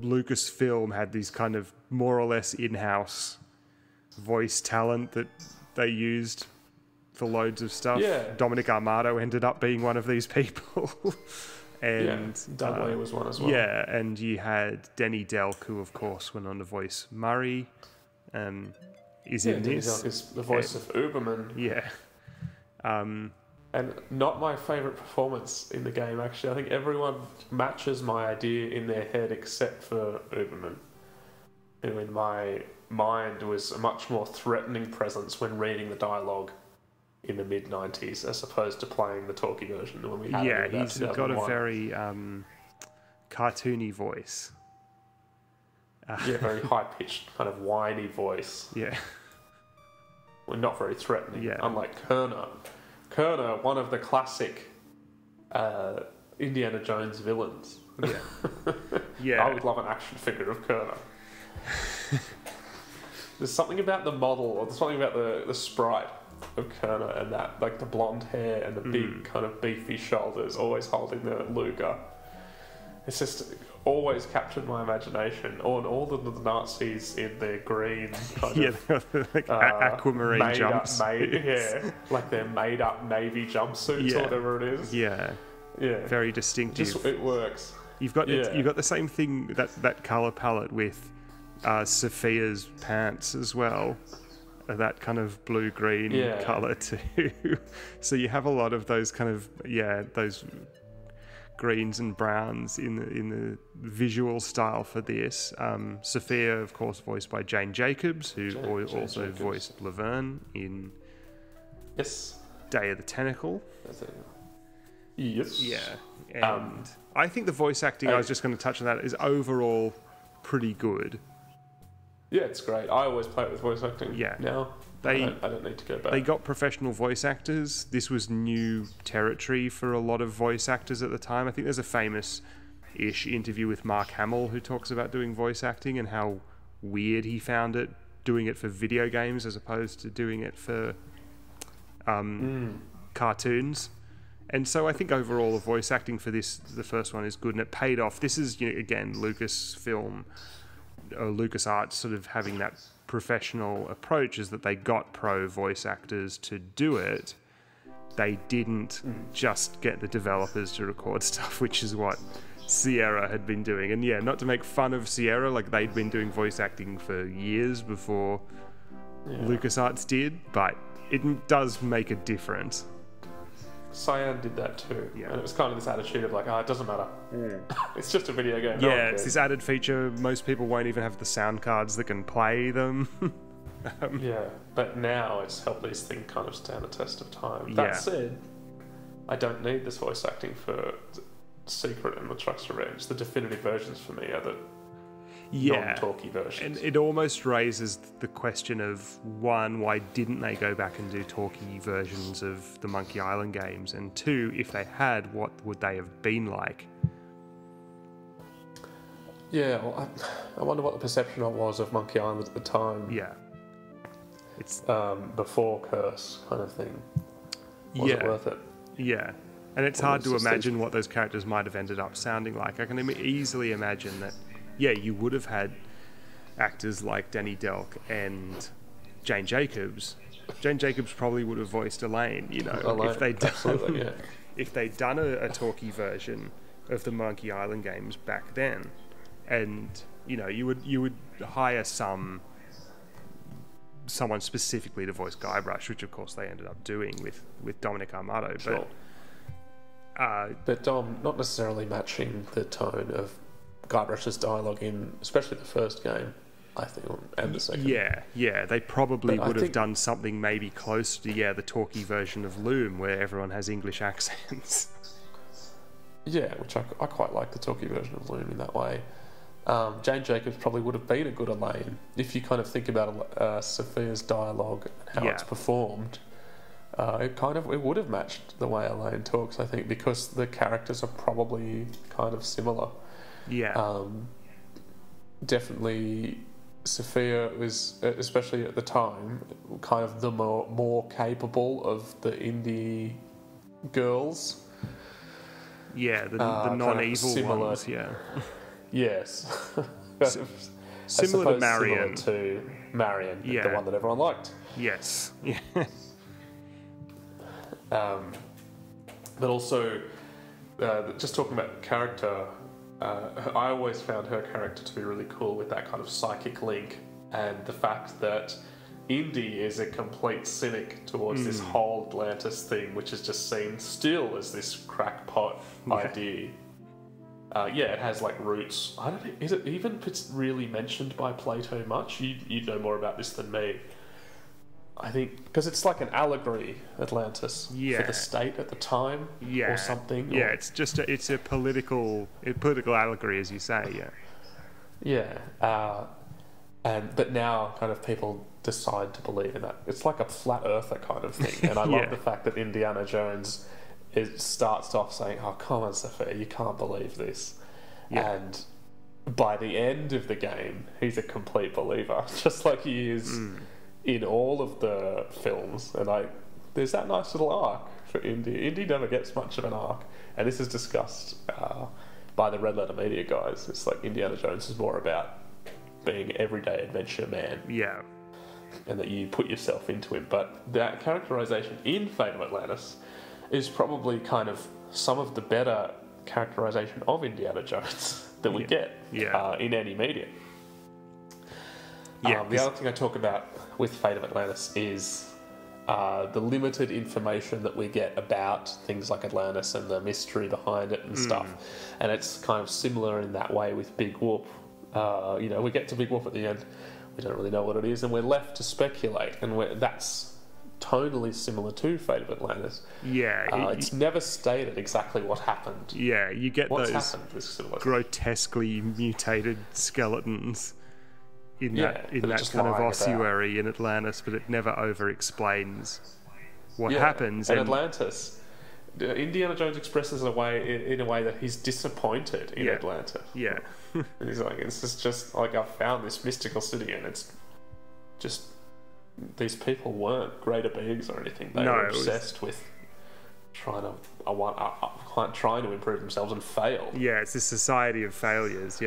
Lucasfilm had these kind of more or less in-house voice talent that they used for loads of stuff. Dominic Armato ended up being one of these people. And Dudley was one as well. And you had Denny Delk, who of course went on to voice Murray, is in Denny this. Delk is the voice of Uberman. And not my favourite performance in the game, actually. I think everyone matches my idea in their head except for Uberman, who in my mind was a much more threatening presence when reading the dialogue in the mid-90s as opposed to playing the talkie version when we had it in he's got a very cartoony voice. Very high-pitched, kind of whiny voice. Well, not very threatening, unlike Kerner. Kerner, one of the classic Indiana Jones villains. I would love an action figure of Kerner. There's something about the model, or there's something about the sprite of Kerner, and that, like the blonde hair and the big kind of beefy shoulders, always holding the Luger. It's just always captured my imagination. All the Nazis in their green kind of like aquamarine jumpsuits. Like their made up navy jumpsuits or whatever it is. Very distinctive. It works. You've got the same thing, that color palette with Sophia's pants as well. That kind of blue-green colour too. So you have a lot of those kind of those greens and browns in the visual style for this. Sophia, of course, voiced by Jane Jacobs, who also voiced Laverne in Day of the Tentacle. And I think the voice acting, I was just going to touch on that, is overall pretty good. It's great. I always play it with voice acting. Now I don't need to go back. They got professional voice actors. This was new territory for a lot of voice actors at the time. I think there's a famous-ish interview with Mark Hamill who talks about doing voice acting and how weird he found it, doing it for video games as opposed to doing it for cartoons. And so I think overall the voice acting for this, the first one, is good, and it paid off. This is, again, Lucasfilm or LucasArts sort of having that professional approach, is that they got pro voice actors to do it. They didn't just get the developers to record stuff, which is what Sierra had been doing. And not to make fun of Sierra, like they'd been doing voice acting for years before LucasArts did, but it does make a difference. Cyan did that too, and it was kind of this attitude of like, it doesn't matter. It's just a video game. It's this added feature. Most people won't even have the sound cards that can play them. But now it's helped these things kind of stand the test of time. That said, I don't need this voice acting for Secret and the Truck's Revenge. The definitive versions for me are the non-talky versions. And it almost raises the question of, one, why didn't they go back and do talky versions of the Monkey Island games? And two, if they had, what would they have been like? I wonder what the perception was of Monkey Island at the time. It's before Curse kind of thing. Was it worth it? Yeah. And it's hard to imagine what those characters might have ended up sounding like. I can easily imagine that, you would have had actors like Danny Delk and Jane Jacobs. Jane Jacobs probably would have voiced Elaine, if they'd done a talkie version of the Monkey Island games back then. And, you would hire someone specifically to voice Guybrush, which of course they ended up doing with Dominic Armato. Sure. But not necessarily matching the tone of Guybrush's dialogue in, especially the first game, I think, and the second. Yeah, they probably would have done something maybe close to the talkie version of Loom, where everyone has English accents. Yeah, which I quite like the talkie version of Loom in that way. Jane Jacobs probably would have been a good Elaine if you kind of think about Sophia's dialogue and how it's performed. It would have matched the way Elaine talks, I think, because the characters are probably kind of similar. Yeah. Definitely, Sophia was, especially at the time, kind of the more capable of the indie girls. Yeah, the non-evil ones. Yeah. Yes. Similar to Marion. The one that everyone liked. Yes. Yeah. But also, just talking about character, I always found her character to be really cool with that kind of psychic link, and the fact that Indy is a complete cynic towards this whole Atlantis thing, which is just seen still as this crackpot idea. It has like roots. I don't know, is it even really mentioned by Plato much? You know more about this than me. I think because it's like an allegory, Atlantis, for the state at the time, or something. Yeah, it's just it's a political allegory, as you say. But now kind of people decide to believe in that. It's like a flat earther kind of thing, and I love the fact that Indiana Jones starts off saying, "Oh, come on, Sophia, you can't believe this," and by the end of the game, he's a complete believer, just like he is in all of the films. And there's that nice little arc for Indy. Indy never gets much of an arc, and this is discussed by the Red Letter Media guys. It's like Indiana Jones is more about being everyday adventure man. Yeah. And that you put yourself into him. But that characterization in Fate of Atlantis is probably kind of some of the better characterization of Indiana Jones that we get in any media. The other thing I talk about with Fate of Atlantis is the limited information that we get about things like Atlantis and the mystery behind it and stuff. And it's kind of similar in that way with Big Whoop. We get to Big Whoop at the end, we don't really know what it is, and we're left to speculate, and that's tonally similar to Fate of Atlantis. It's never stated exactly what happened. You get those grotesquely mutated skeletons in that kind of ossuary in Atlantis, but it never over explains what happens. And Atlantis, Indiana Jones expresses in a way that he's disappointed in Atlantis. And he's like, it's just like, I've found this mystical city, and it's just, these people weren't greater beings or anything. They were obsessed with trying to improve themselves and fail. It's this society of failures.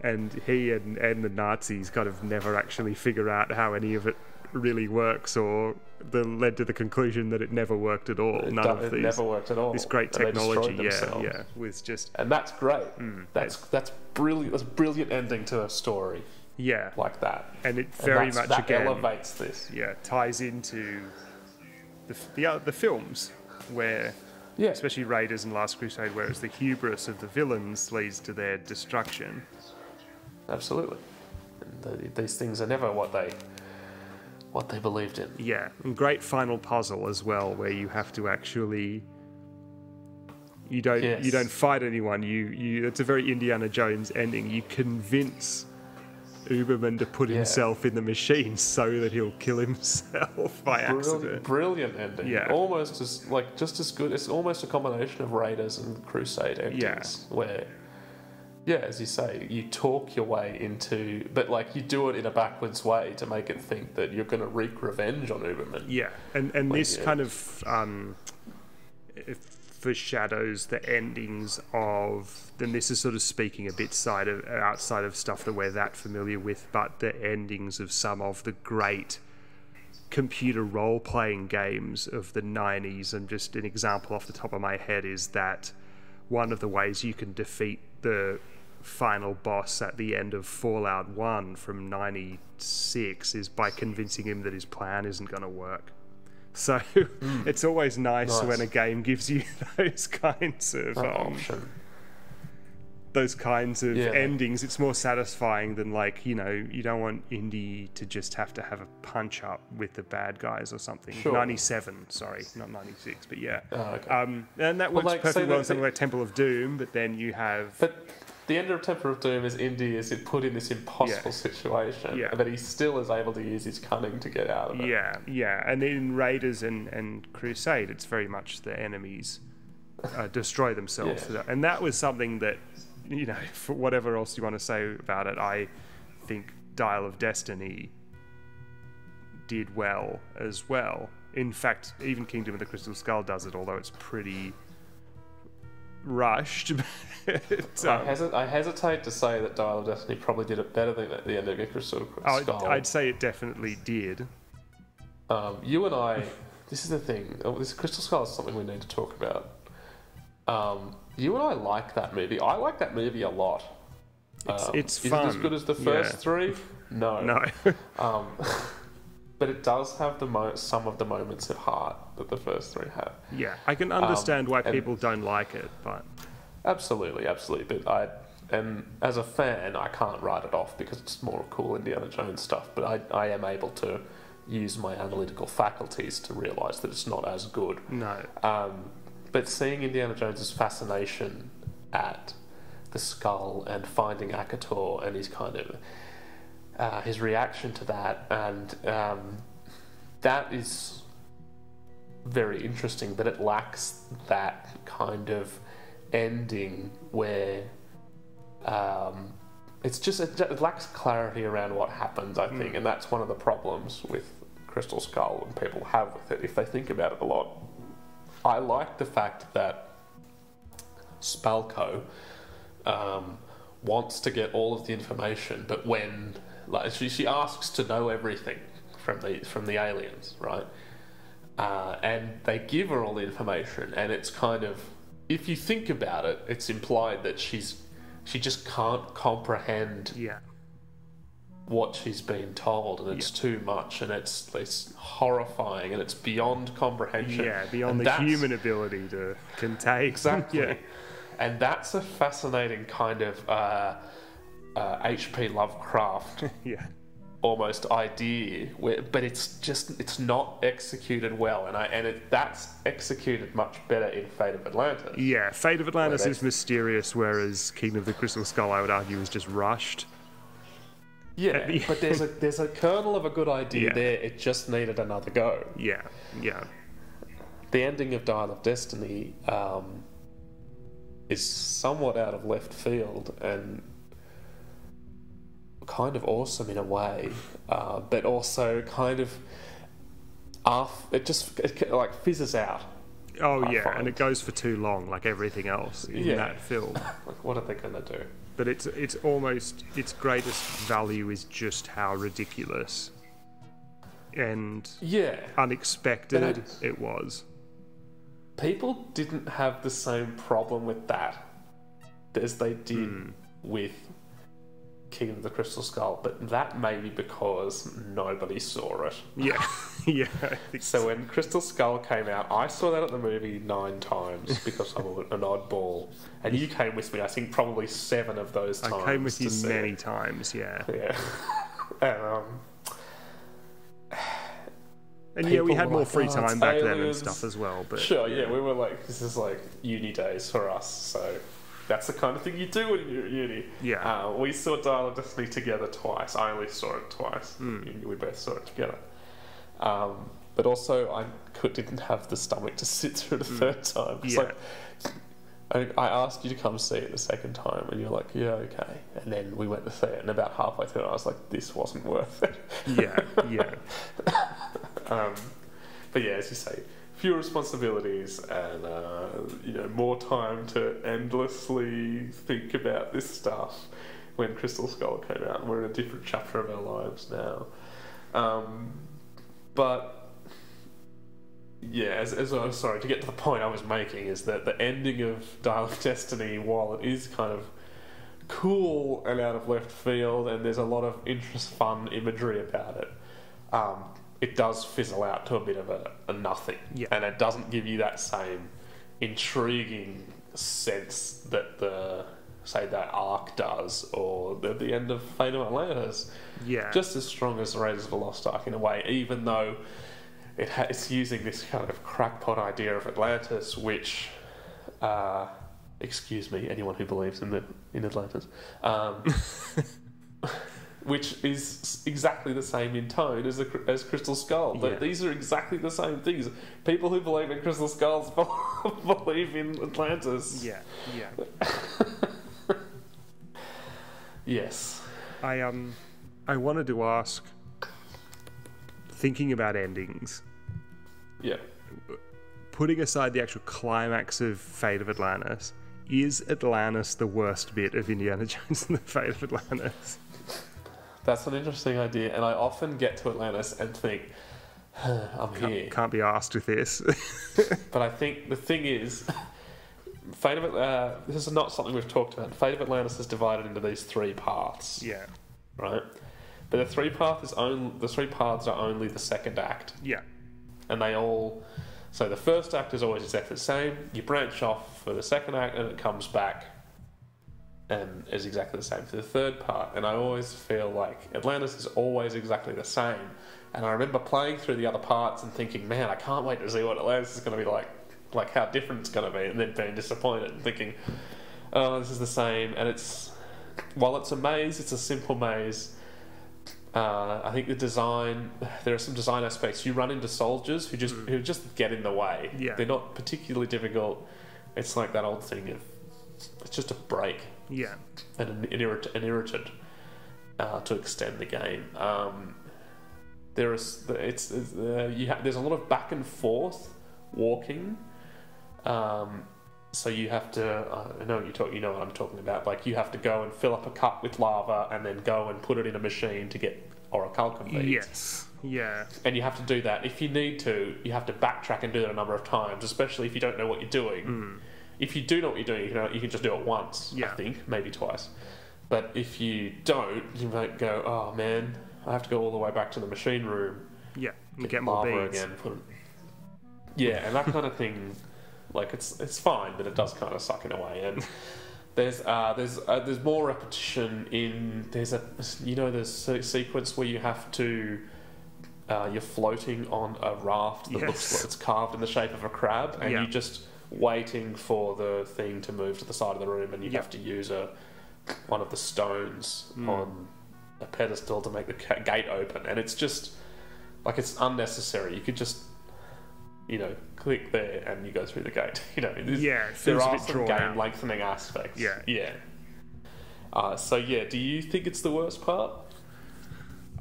And he and the Nazis kind of never actually figure out how any of it really works, or led to the conclusion that it never worked at all. It never worked at all. This great technology, was just, and that's great. That's brilliant. That's a brilliant ending to a story. Like that, and it very much again elevates this. Ties into the films where, especially Raiders and Last Crusade, where it's the hubris of the villains leads to their destruction. Absolutely, and these things are never what they believed in. And great final puzzle as well, where you have to actually, you don't fight anyone. It's a very Indiana Jones ending. You convince Uberman to put himself in the machine so that he'll kill himself by accident. Brilliant ending. Almost just as good. It's almost a combination of Raiders and Crusade endings, where yeah, as you say, you talk your way into, but like you do it in a backwards way to make it think that you're going to wreak revenge on Uberman. Yeah, and this kind of foreshadows the endings of. Then this is sort of speaking a bit outside of stuff that we're that familiar with, but the endings of some of the great computer role-playing games of the 90s. And just an example off the top of my head is that one of the ways you can defeat the final boss at the end of Fallout 1 from 96 is by convincing him that his plan isn't going to work. So it's always nice when a game gives you those kinds of endings. It's more satisfying than, like, you know, you don't want Indy to just have to have a punch up with the bad guys or something. Sure. 97, sorry, not 96, but yeah. Okay. And that works perfectly well in something like Temple of Doom, but then you have... But the end of Temple of Doom is Indy is put in this impossible situation, but he still is able to use his cunning to get out of it. Yeah. And in Raiders and Crusade, it's very much the enemies destroy themselves. Yeah. And that was something that, you know, for whatever else you want to say about it, I think Dial of Destiny did well as well. In fact, even Kingdom of the Crystal Skull does it, although it's pretty rushed. I hesitate to say that Dial of Destiny probably did it better than the end of Crystal Skull. I'd say it definitely did. You and I, this is the thing. This Crystal Skull is something we need to talk about. You and I like that movie. I like that movie a lot. It's is fun. Is it as good as the first three? No. But it does have some of the moments of heart that the first three have. Yeah, I can understand why people don't like it, but... Absolutely. But and as a fan, I can't write it off because it's more cool Indiana Jones stuff, but I am able to use my analytical faculties to realise that it's not as good. No. But seeing Indiana Jones's fascination at the skull and finding Akator and his kind of his reaction to that, and that is very interesting. But it lacks that kind of ending where it lacks clarity around what happens, I think, and that's one of the problems with Crystal Skull and people have with it if they think about it a lot. I like the fact that Spalko wants to get all of the information, but when she asks to know everything from the aliens, right? And they give her all the information, and it's kind of, if you think about it, it's implied that she just can't comprehend what she's been told, and it's too much, and it's horrifying, and it's beyond comprehension. Yeah, beyond the human ability to contain. Exactly. And that's a fascinating kind of H.P. Lovecraft almost idea, but it's not executed well, and that's executed much better in Fate of Atlantis. Yeah, Fate of Atlantis is mysterious, whereas Kingdom of the Crystal Skull, I would argue, is just rushed. Yeah, but there's a kernel of a good idea there. It just needed another go. Yeah. The ending of Dial of Destiny is somewhat out of left field and kind of awesome in a way, but also kind of it like fizzes out. Oh yeah, and it goes for too long, like everything else in that film. Like, what are they going to do? But it's almost, its greatest value is just how ridiculous and unexpected it was. People didn't have the same problem with that as they did with Kingdom of the Crystal Skull, but that may be because nobody saw it. Yeah. I think so. When Crystal Skull came out, I saw that at the movie 9 times because I'm an oddball, and you came with me, I think, probably 7 of those times. I came with you many times, yeah. And we had more free time back then and stuff as well. But sure, we were like, this is like uni days for us, so that's the kind of thing you do when you're at uni. Yeah. We saw Dial of Destiny together twice. I only saw it twice. We both saw it together. But also, I didn't have the stomach to sit through the third time. Like, I asked you to come see it the second time, and you're like, yeah, okay. And then we went to see it, and about halfway through, I was like, this wasn't worth it. Yeah. But yeah, as you say, fewer responsibilities and more time to endlessly think about this stuff. When Crystal Skull came out, and we're in a different chapter of our lives now. But yeah, as I was sorry to get to the point I was making, is that the ending of Dial of Destiny, while it is kind of cool and out of left field, and there's a lot of fun imagery about it, it does fizzle out to a bit of a nothing, and it doesn't give you that same intriguing sense that that arc does, or the end of Fate of Atlantis. Yeah. Just as strong as the Raiders of the Lost Ark in a way, even though it's using this kind of crackpot idea of Atlantis, which, excuse me, anyone who believes in Atlantis, which is exactly the same in tone as Crystal Skull. Yeah. These are exactly the same things. People who believe in Crystal Skulls believe in Atlantis. Yeah. Yes. I wanted to ask, thinking about endings. Yeah. Putting aside the actual climax of Fate of Atlantis, is Atlantis the worst bit of Indiana Jones and the Fate of Atlantis? That's an interesting idea, and I often get to Atlantis and think, here. Can't be asked with this. But I think the thing is, this is not something we've talked about. Fate of Atlantis is divided into these three paths. Yeah. Right? But the three paths are only the second act. Yeah. And so the first act is always exactly the same. You branch off for the second act, and it comes back and is exactly the same for the third part. And I always feel like Atlantis is always exactly the same. And I remember playing through the other parts and thinking, man, I can't wait to see what Atlantis is going to be like how different it's going to be, and then being disappointed and thinking, oh, this is the same. And while it's a maze, it's a simple maze. I think there are some design aspects. You run into soldiers who just get in the way. Yeah. They're not particularly difficult. It's like that old thing of, it's just a break. Yeah. And an irritant to extend the game. There's a lot of back and forth walking. So you have to, I know you know what I'm talking about. Like, you have to go and fill up a cup with lava and then go and put it in a machine to get orichalcum beads. Yes. Yeah. And you have to do that. If you need to, you have to backtrack and do that a number of times, especially if you don't know what you're doing. If you do know what you're doing, you can just do it once, I think, maybe twice. But if you don't, you might go, oh man, I have to go all the way back to the machine room. Yeah, and get more beads. Again, yeah, and that kind of thing, like, it's fine, but it does kind of suck in a way. And there's more repetition in there's a sequence where you have to you're floating on a raft that looks like it's carved in the shape of a crab, and you're just waiting for the thing to move to the side of the room, and you have to use one of the stones on a pedestal to make the gate open, and it's just like, it's unnecessary. You could just click there and you go through the gate. There are some game lengthening aspects. Yeah. Do you think it's the worst part?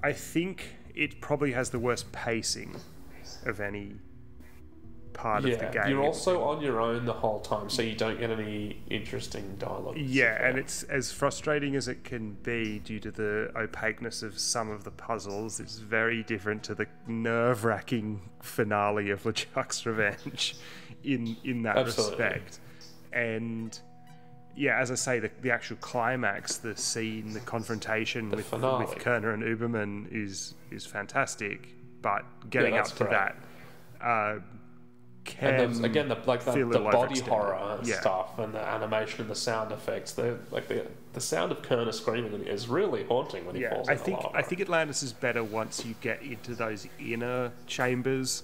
I think it probably has the worst pacing of any part of the game. You're also on your own the whole time, so you don't get any interesting dialogue. Yeah, and it's as frustrating as it can be due to the opaqueness of some of the puzzles. It's very different to the nerve-wracking finale of LeChuck's Revenge in that respect. And as I say, the actual climax, the scene, the confrontation with Kerner and Uberman is fantastic, but getting up to that and again, the body horror stuff and the animation and the sound effects. The sound of Kerner screaming is really haunting when he falls in the lava. I think Atlantis is better once you get into those inner chambers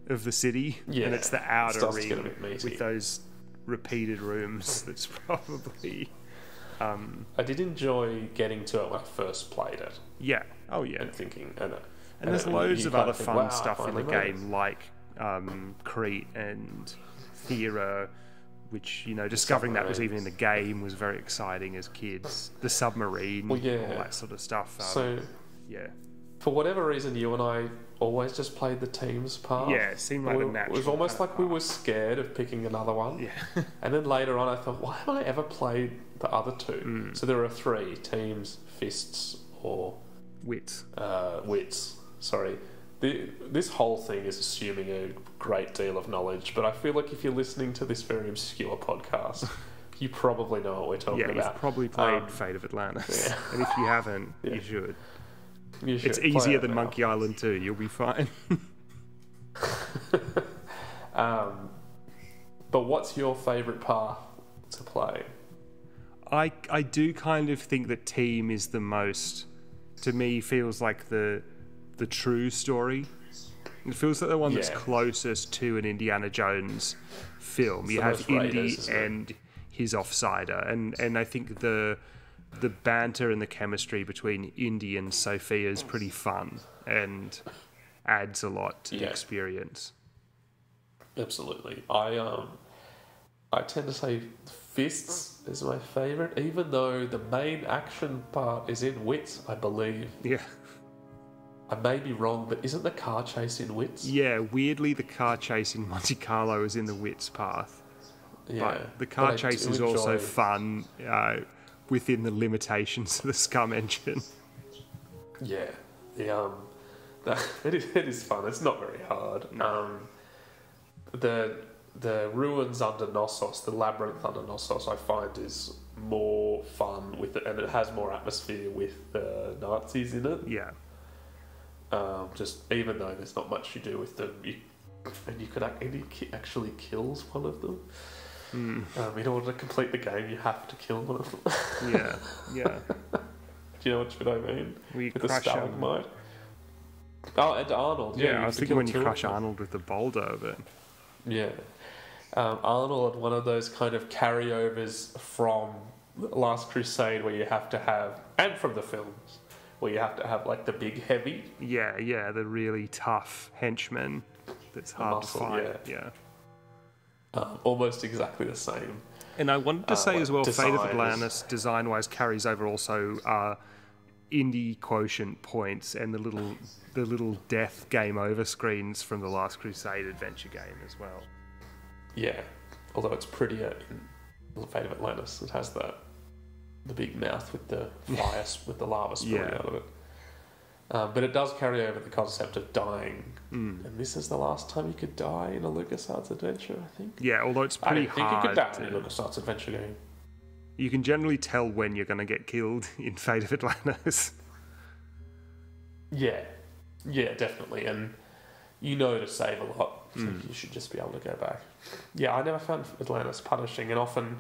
of the city, and it's the outer ring with those repeated rooms. That's probably. I did enjoy getting to it when I first played it. Yeah. Oh yeah. And thinking, and there's loads of other fun stuff in the game, like Crete and Thera which, you know, discovering that was even in the game was very exciting as kids. The submarine, all that sort of stuff. So, yeah. For whatever reason, you and I always just played the teams part. Yeah, it seemed like a natural. It was almost like we were scared of picking another one. Yeah. And then later on, I thought, why haven't I ever played the other two? So there are 3 teams, fists, or wits. Wits. Sorry. This whole thing is assuming a great deal of knowledge, but I feel like if you're listening to this very obscure podcast, you probably know what we're talking about. Yeah, you've probably played Fate of Atlantis. Yeah. And if you haven't, you should. It's play easier it than now. Monkey Island 2. You'll be fine. But what's your favourite path to play? I do kind of think that Team is the most, to me, feels like the true story. It feels like the one that's closest to an Indiana Jones film. You have Indy and his offsider, and I think the banter and the chemistry between Indy and Sophia is pretty fun and adds a lot to the experience. Absolutely. I tend to say Fists is my favourite, even though the main action part is in Wits, I believe. Yeah. I may be wrong, but isn't the car chase in Wits? Yeah, weirdly the car chase in Monte Carlo is in the Wits path. Yeah. But the car chase is also fun within the limitations of the Scum engine. Yeah. It is fun. It's not very hard. No. The ruins under Knossos, the labyrinth under Knossos, I find is more fun with it, and it has more atmosphere with the Nazis in it. Yeah. Just even though there's not much you do with them, he actually kills one of them. In order to complete the game, you have to kill one of them. Yeah. Do you know what I mean? With the stalagmite. Oh, and Arnold. Yeah, I was thinking when you crush Arnold with the boulder, but yeah. Arnold had one of those kind of carryovers from Last Crusade where you have to have, and from the films, where you have to have like the big heavy. Yeah, the really tough henchman that's hard to fight. Yeah. Almost exactly the same. And I wanted to say as well, Fate of Atlantis, design-wise, carries over also indie quotient points and the little death game over screens from the Last Crusade adventure game as well. Yeah, although it's prettier in Fate of Atlantis. It has the big mouth with the fire, with the lava spewing out of it. But it does carry over the concept of dying. And this is the last time you could die in a LucasArts adventure, I think. Yeah, although it's pretty hard. I think you could die in a LucasArts adventure game. You can generally tell when you're going to get killed in Fate of Atlantis. Yeah, definitely. And you know to save a lot. So you should just be able to go back. Yeah, I never found Atlantis punishing, and often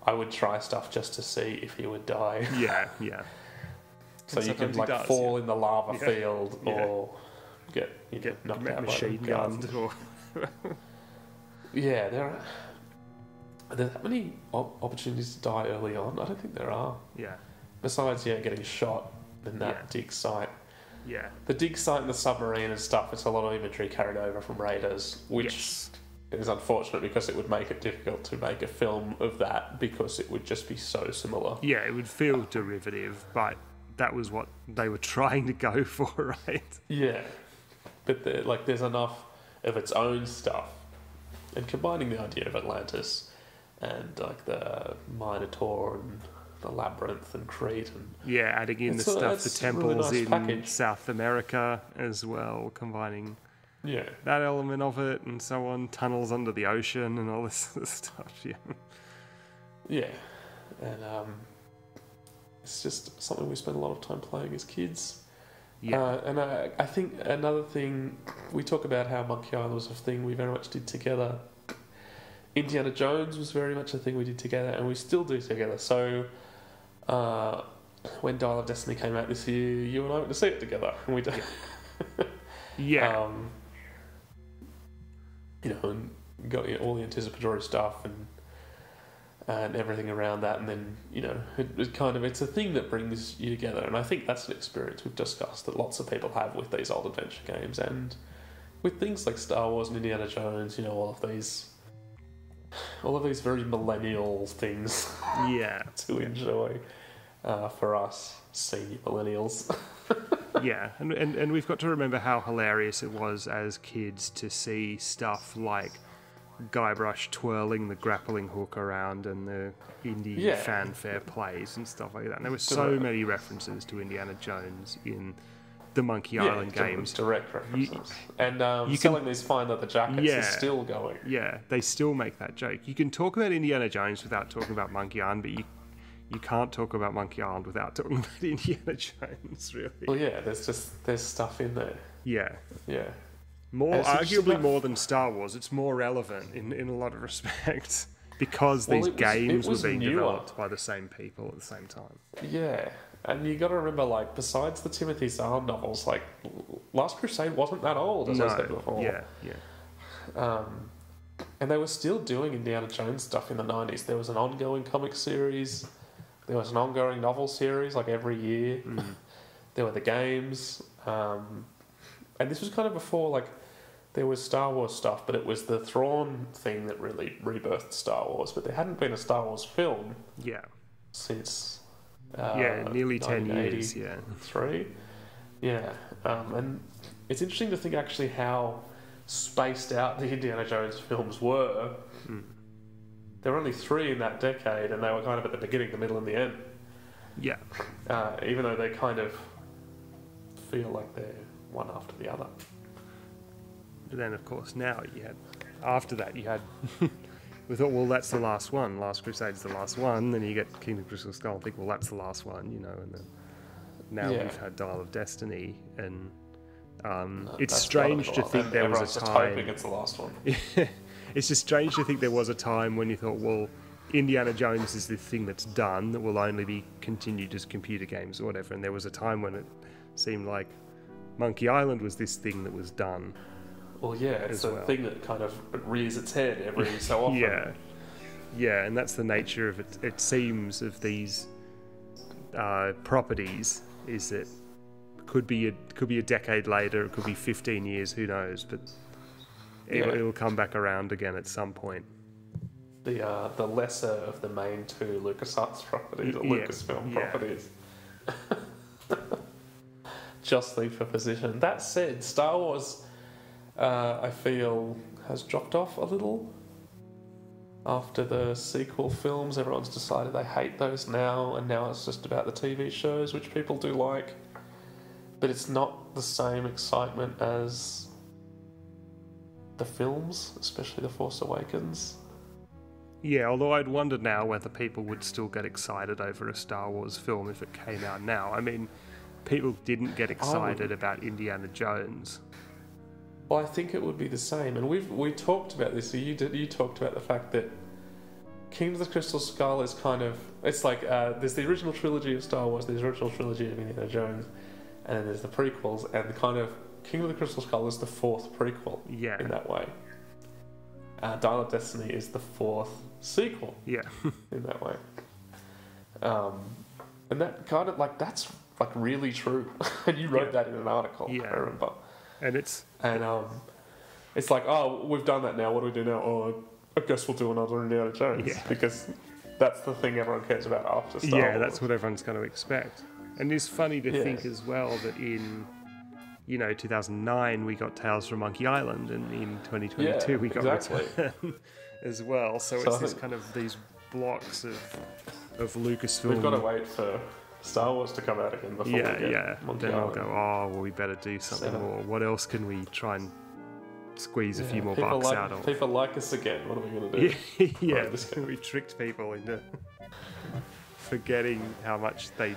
I would try stuff just to see if he would die. Yeah. So you can fall in the lava field or get knocked out machine gunned. Yeah, are there that many opportunities to die early on? I don't think there are. Yeah. Besides, getting shot in that dig site. Yeah. The dig site and the submarine and stuff, it's a lot of imagery carried over from Raiders, which is unfortunate because it would make it difficult to make a film of that because it would just be so similar. Yeah, it would feel derivative, but that was what they were trying to go for, right? Yeah. But there's enough of its own stuff. And combining the idea of Atlantis and like the Minotaur and the Labyrinth and Crete and adding in the temples really nice in South America as well, combining that element of it and so on, tunnels under the ocean and all this sort of stuff. And it's just something we spend a lot of time playing as kids. And I think another thing, we talk about how Monkey Island was a thing we very much did together. Indiana Jones was very much a thing we did together, and we still do together. So when Dial of Destiny came out this year, you and I went to see it together, and we did. And got all the anticipatory stuff and everything around that, and then it's a thing that brings you together, and I think that's an experience we've discussed that lots of people have with these old adventure games and with things like Star Wars and Indiana Jones. All of these all of these very millennial things Yeah. to enjoy for us senior millennials. Yeah, and we've got to remember how hilarious it was as kids to see stuff like Guybrush twirling the grappling hook around and the indie fanfare plays and stuff like that. And there were so many references to Indiana Jones in the Monkey Island games. Direct references. And selling these fine leather jackets is still going. Yeah, they still make that joke. You can talk about Indiana Jones without talking about Monkey Island, but you can't talk about Monkey Island without talking about Indiana Jones, really. Well, yeah, there's stuff in there. Yeah. Yeah. Arguably more than Star Wars, it's more relevant in a lot of respects because these games were being developed by the same people at the same time. Yeah, and you got to remember, like, besides the Timothy Zahn novels, like, Last Crusade wasn't that old, as I said before. Yeah. And they were still doing Indiana Jones stuff in the 90s. There was an ongoing comic series. There was an ongoing novel series, like, every year. There were the games. And this was kind of before, like, there was Star Wars stuff, but it was the Thrawn thing that really rebirthed Star Wars. But there hadn't been a Star Wars film since... nearly 10 years, yeah. And it's interesting to think, actually, how spaced out the Indiana Jones films were. There were only 3 in that decade, and they were kind of at the beginning, the middle, and the end. Yeah. Even though they kind of feel like they're one after the other. But then, of course, now after that you had we thought, well, that's the last one. Last Crusade's the last one. Then you get Kingdom of Crystal Skull and think, well, that's the last one, you know. And then now we've had Dial of Destiny, and it's strange to think there was a time. Hoping it's the last one. It's just strange to think there was a time when you thought, well, Indiana Jones is the thing that's done that will only be continued as computer games or whatever. And there was a time when it seemed like Monkey Island was this thing that was done. Well, yeah, it's a thing that kind of rears its head every so often. Yeah, and that's the nature of it. It seems of these properties is that could be a decade later, it could be 15 years, who knows? But it'll come back around again at some point. The lesser of the main 2 LucasArts properties or Lucasfilm properties. Justly for position. That said, Star Wars, I feel, has dropped off a little after the sequel films. Everyone's decided they hate those now, and now it's just about the TV shows, which people do like. But it's not the same excitement as the films, especially The Force Awakens. Yeah, although I'd wonder now whether people would still get excited over a Star Wars film if it came out now. I mean, people didn't get excited about Indiana Jones. Well, I think it would be the same, and we talked about this. So you talked about the fact that Kingdom of the Crystal Skull is kind of, it's like there's the original trilogy of Star Wars, there's the original trilogy of Indiana Jones, and then there's the prequels, and the kind of Kingdom of the Crystal Skull is the 4th prequel. In that way. Dial of Destiny is the 4th sequel. In that way. And that kind of that's like really true. And you wrote that in an article. I remember. And it's like, oh, we've done that now. What do we do now? Oh, I guess we'll do another Indiana Jones because that's the thing everyone cares about after Star Wars. That's what everyone's going to expect. And it's funny to think as well that in 2009 we got Tales from Monkey Island, and in 2022 we got Return as well. So it's this kind of these blocks of Lucasfilm. We've got to wait for Star Wars to come out again before we get Monkey Then Island. I'll go, oh, well, we better do something more. What else can we try and squeeze a few more bucks out of? People like us again. What are we going to do? We tricked people into forgetting how much they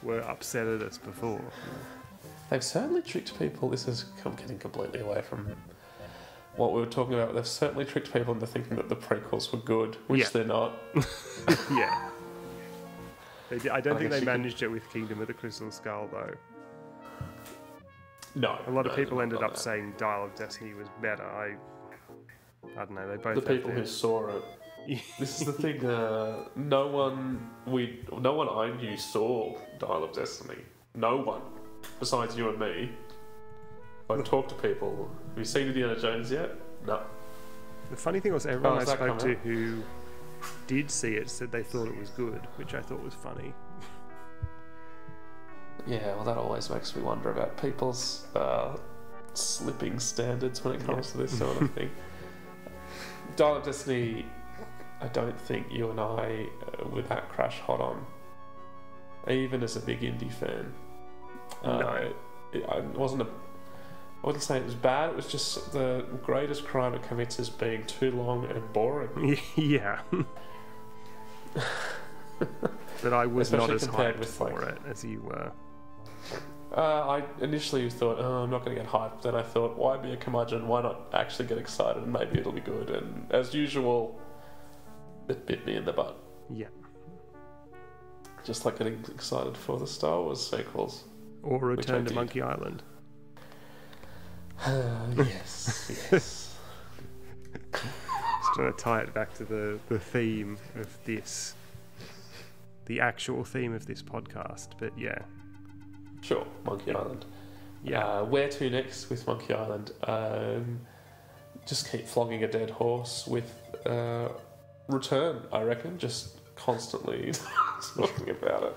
were upset at us before. They've certainly tricked people. This is getting completely away from what we were talking about. They've certainly tricked people into thinking that the prequels were good, which they're not. I don't think they managed it with Kingdom of the Crystal Skull, though. No. A lot of people ended up saying Dial of Destiny was better. I don't know. They both. The people who saw it. This is the thing. No one I knew saw Dial of Destiny. No one, besides you and me. I've talked to people. Have you seen Indiana Jones yet? No. The funny thing was everyone I has that spoke come to who did see it said they thought it was good, which I thought was funny. Yeah, well, that always makes me wonder about people's slipping standards when it comes to this sort of thing. Dial of Destiny, I don't think you and I were that crash hot on, even as a big indie fan. No. I wouldn't say it was bad, it was just the greatest crime it commits is being too long and boring. Yeah. But I was not Especially as compared hyped with, for it as you were. I initially thought, I'm not going to get hyped. Then I thought, why be a curmudgeon? Why not actually get excited and maybe it'll be good? And as usual, it bit me in the butt. Yeah. Just like getting excited for the Star Wars sequels. Or Return to Monkey Island. Yes, yes. Just trying to tie it back to the theme of this, the actual theme of this podcast. But yeah. Sure, Monkey Island. Yeah. Where to next with Monkey Island? Just keep flogging a dead horse with Return, I reckon. Just constantly talking about it.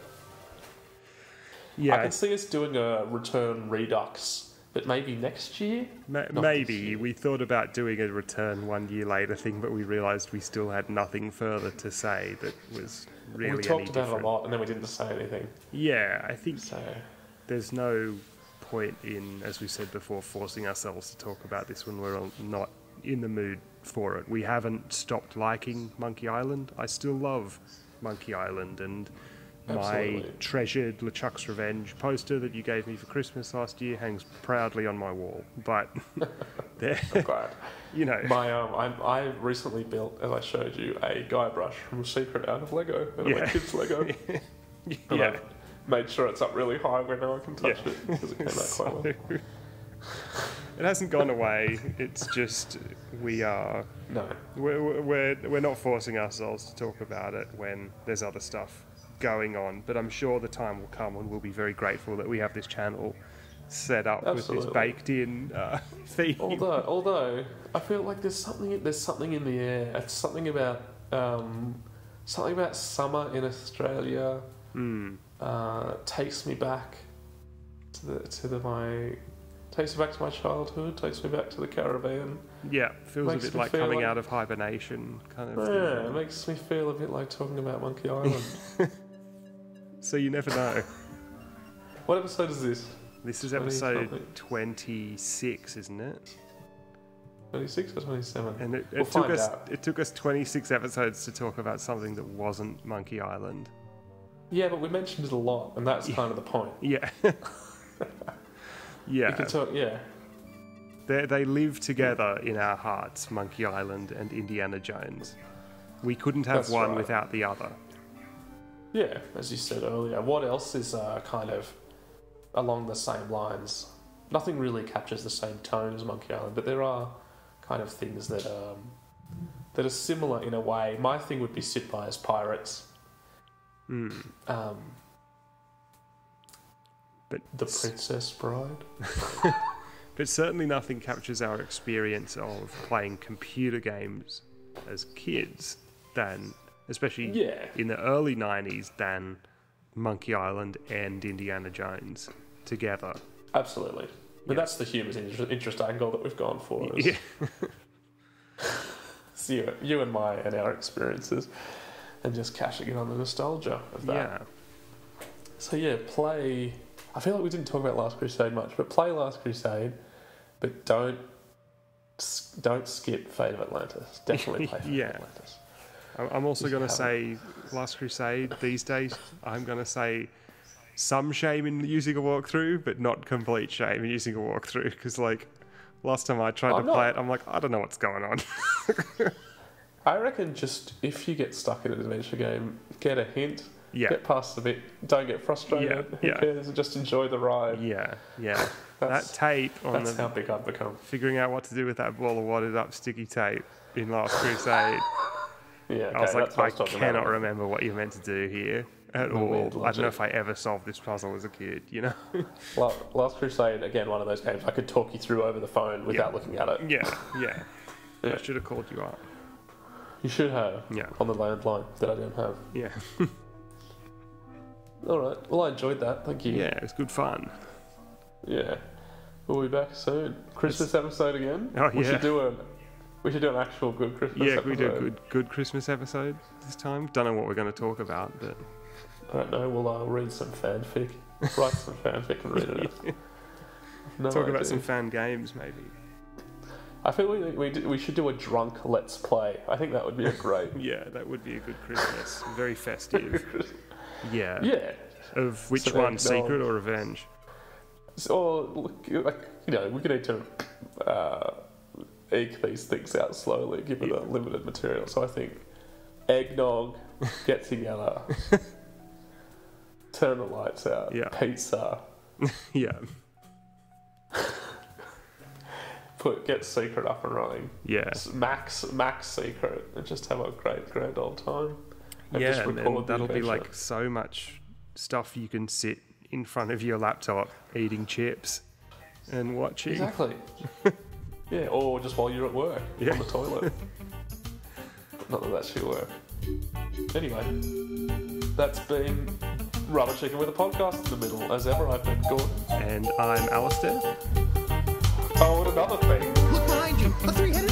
Yeah. I can see us doing a Return Redux, but maybe next year? Maybe. We thought about doing a Return 1 year later thing, but we realised we still had nothing further to say that was really We talked about different. it a lot, and then we didn't say anything. Yeah, I think So there's no point in, as we said before, forcing ourselves to talk about this when we're not in the mood for it. We haven't stopped liking Monkey Island. I still love Monkey Island, and Absolutely. my treasured LeChuck's Revenge poster that you gave me for Christmas last year hangs proudly on my wall. But there, I'm glad. you know, I recently built, as I showed you, a guy brush from Secret out of Lego, and Yeah. my kids' Lego. And yeah. I made sure it's up really high where no one can touch it because it came out quite well. It hasn't gone away. It's just we're not forcing ourselves to talk about it when there's other stuff going on. But I'm sure the time will come when we'll be very grateful that we have this channel set up with this baked-in theme. Although I feel like there's something in the air. It's something about summer in Australia. Takes me back takes me back to my childhood, takes me back to the Caribbean. Yeah, feels a bit like coming out of hibernation kind of thing. Yeah, it makes me feel a bit like talking about Monkey Island. So you never know. What episode is this? This is episode 26, isn't it? 26 or 27? And it took us 26 episodes to talk about something that wasn't Monkey Island. Yeah, but we mentioned it a lot, and that's kind of the point. Yeah. Yeah. You can talk, yeah. They live together in our hearts, Monkey Island and Indiana Jones. We couldn't have That's one right. without the other. Yeah, as you said earlier. What else is kind of along the same lines? Nothing really captures the same tone as Monkey Island, but there are kind of things that are similar in a way. My thing would be Sit By As Pirates. But The Princess Bride. But certainly nothing captures our experience of playing computer games as kids than, especially in the early 90s, than Monkey Island and Indiana Jones together. Absolutely. But that's the human interest angle that we've gone for. Yeah. It's you and our experiences, and just cashing in on the nostalgia of that. Yeah. So yeah, play. I feel like we didn't talk about Last Crusade much, but play Last Crusade, but don't skip Fate of Atlantis. Definitely play Fate of Atlantis. I'm also going to say Last Crusade these days. I'm going to say some shame in using a walkthrough, but not complete shame in using a walkthrough, because like last time I tried to play it, I'm like, I don't know what's going on. I reckon just if you get stuck in an adventure game, get a hint. Yeah. Get past the bit. Don't get frustrated. Who cares? Just enjoy the ride. Yeah. That tape on that's how big I've become. Figuring out what to do with that ball of wadded up sticky tape in Last Crusade. Yeah, I was like, I cannot remember what you're meant to do here at all. I don't know if I ever solved this puzzle as a kid, you know? Last Crusade, again, one of those games I could talk you through over the phone without looking at it. Yeah. Yeah. I should have called you up. You should have. Yeah. On the landline that I don't have. Yeah. All right. Well, I enjoyed that. Thank you. Yeah, it's good fun. Yeah. We'll be back soon. Christmas episode again. Oh, We yeah. should do an actual good Christmas Yeah, episode. can we do a good Christmas episode this time? Don't know what we're going to talk about, but... I don't know. We'll read some fanfic. Write some fanfic and read it out. No Talk idea. about some fan games, maybe. I feel we should do a drunk Let's Play. I think that would be a great... Yeah, that would be a good Christmas. Very festive. Yeah. Yeah. Of which So one, eggnog. Secret or Revenge? So, like, you know, we're going to need to eke these things out slowly, given the limited material. So I think eggnog, get together, turn the lights out, Yeah. pizza, Yeah. get Secret up and running. Yeah. Max Secret, and just have a great grand old time. And just Yeah, and record then the that'll be adventure. like so much stuff you can sit in front of your laptop eating chips and watching. Exactly. Yeah, or just while you're at work Yeah. on the toilet. Not that should work. Anyway, that's been Rubber Chicken with a podcast in the middle. As ever, I've been Gordon. And I'm Alistair. Oh, and another thing. Look behind you! A three-headed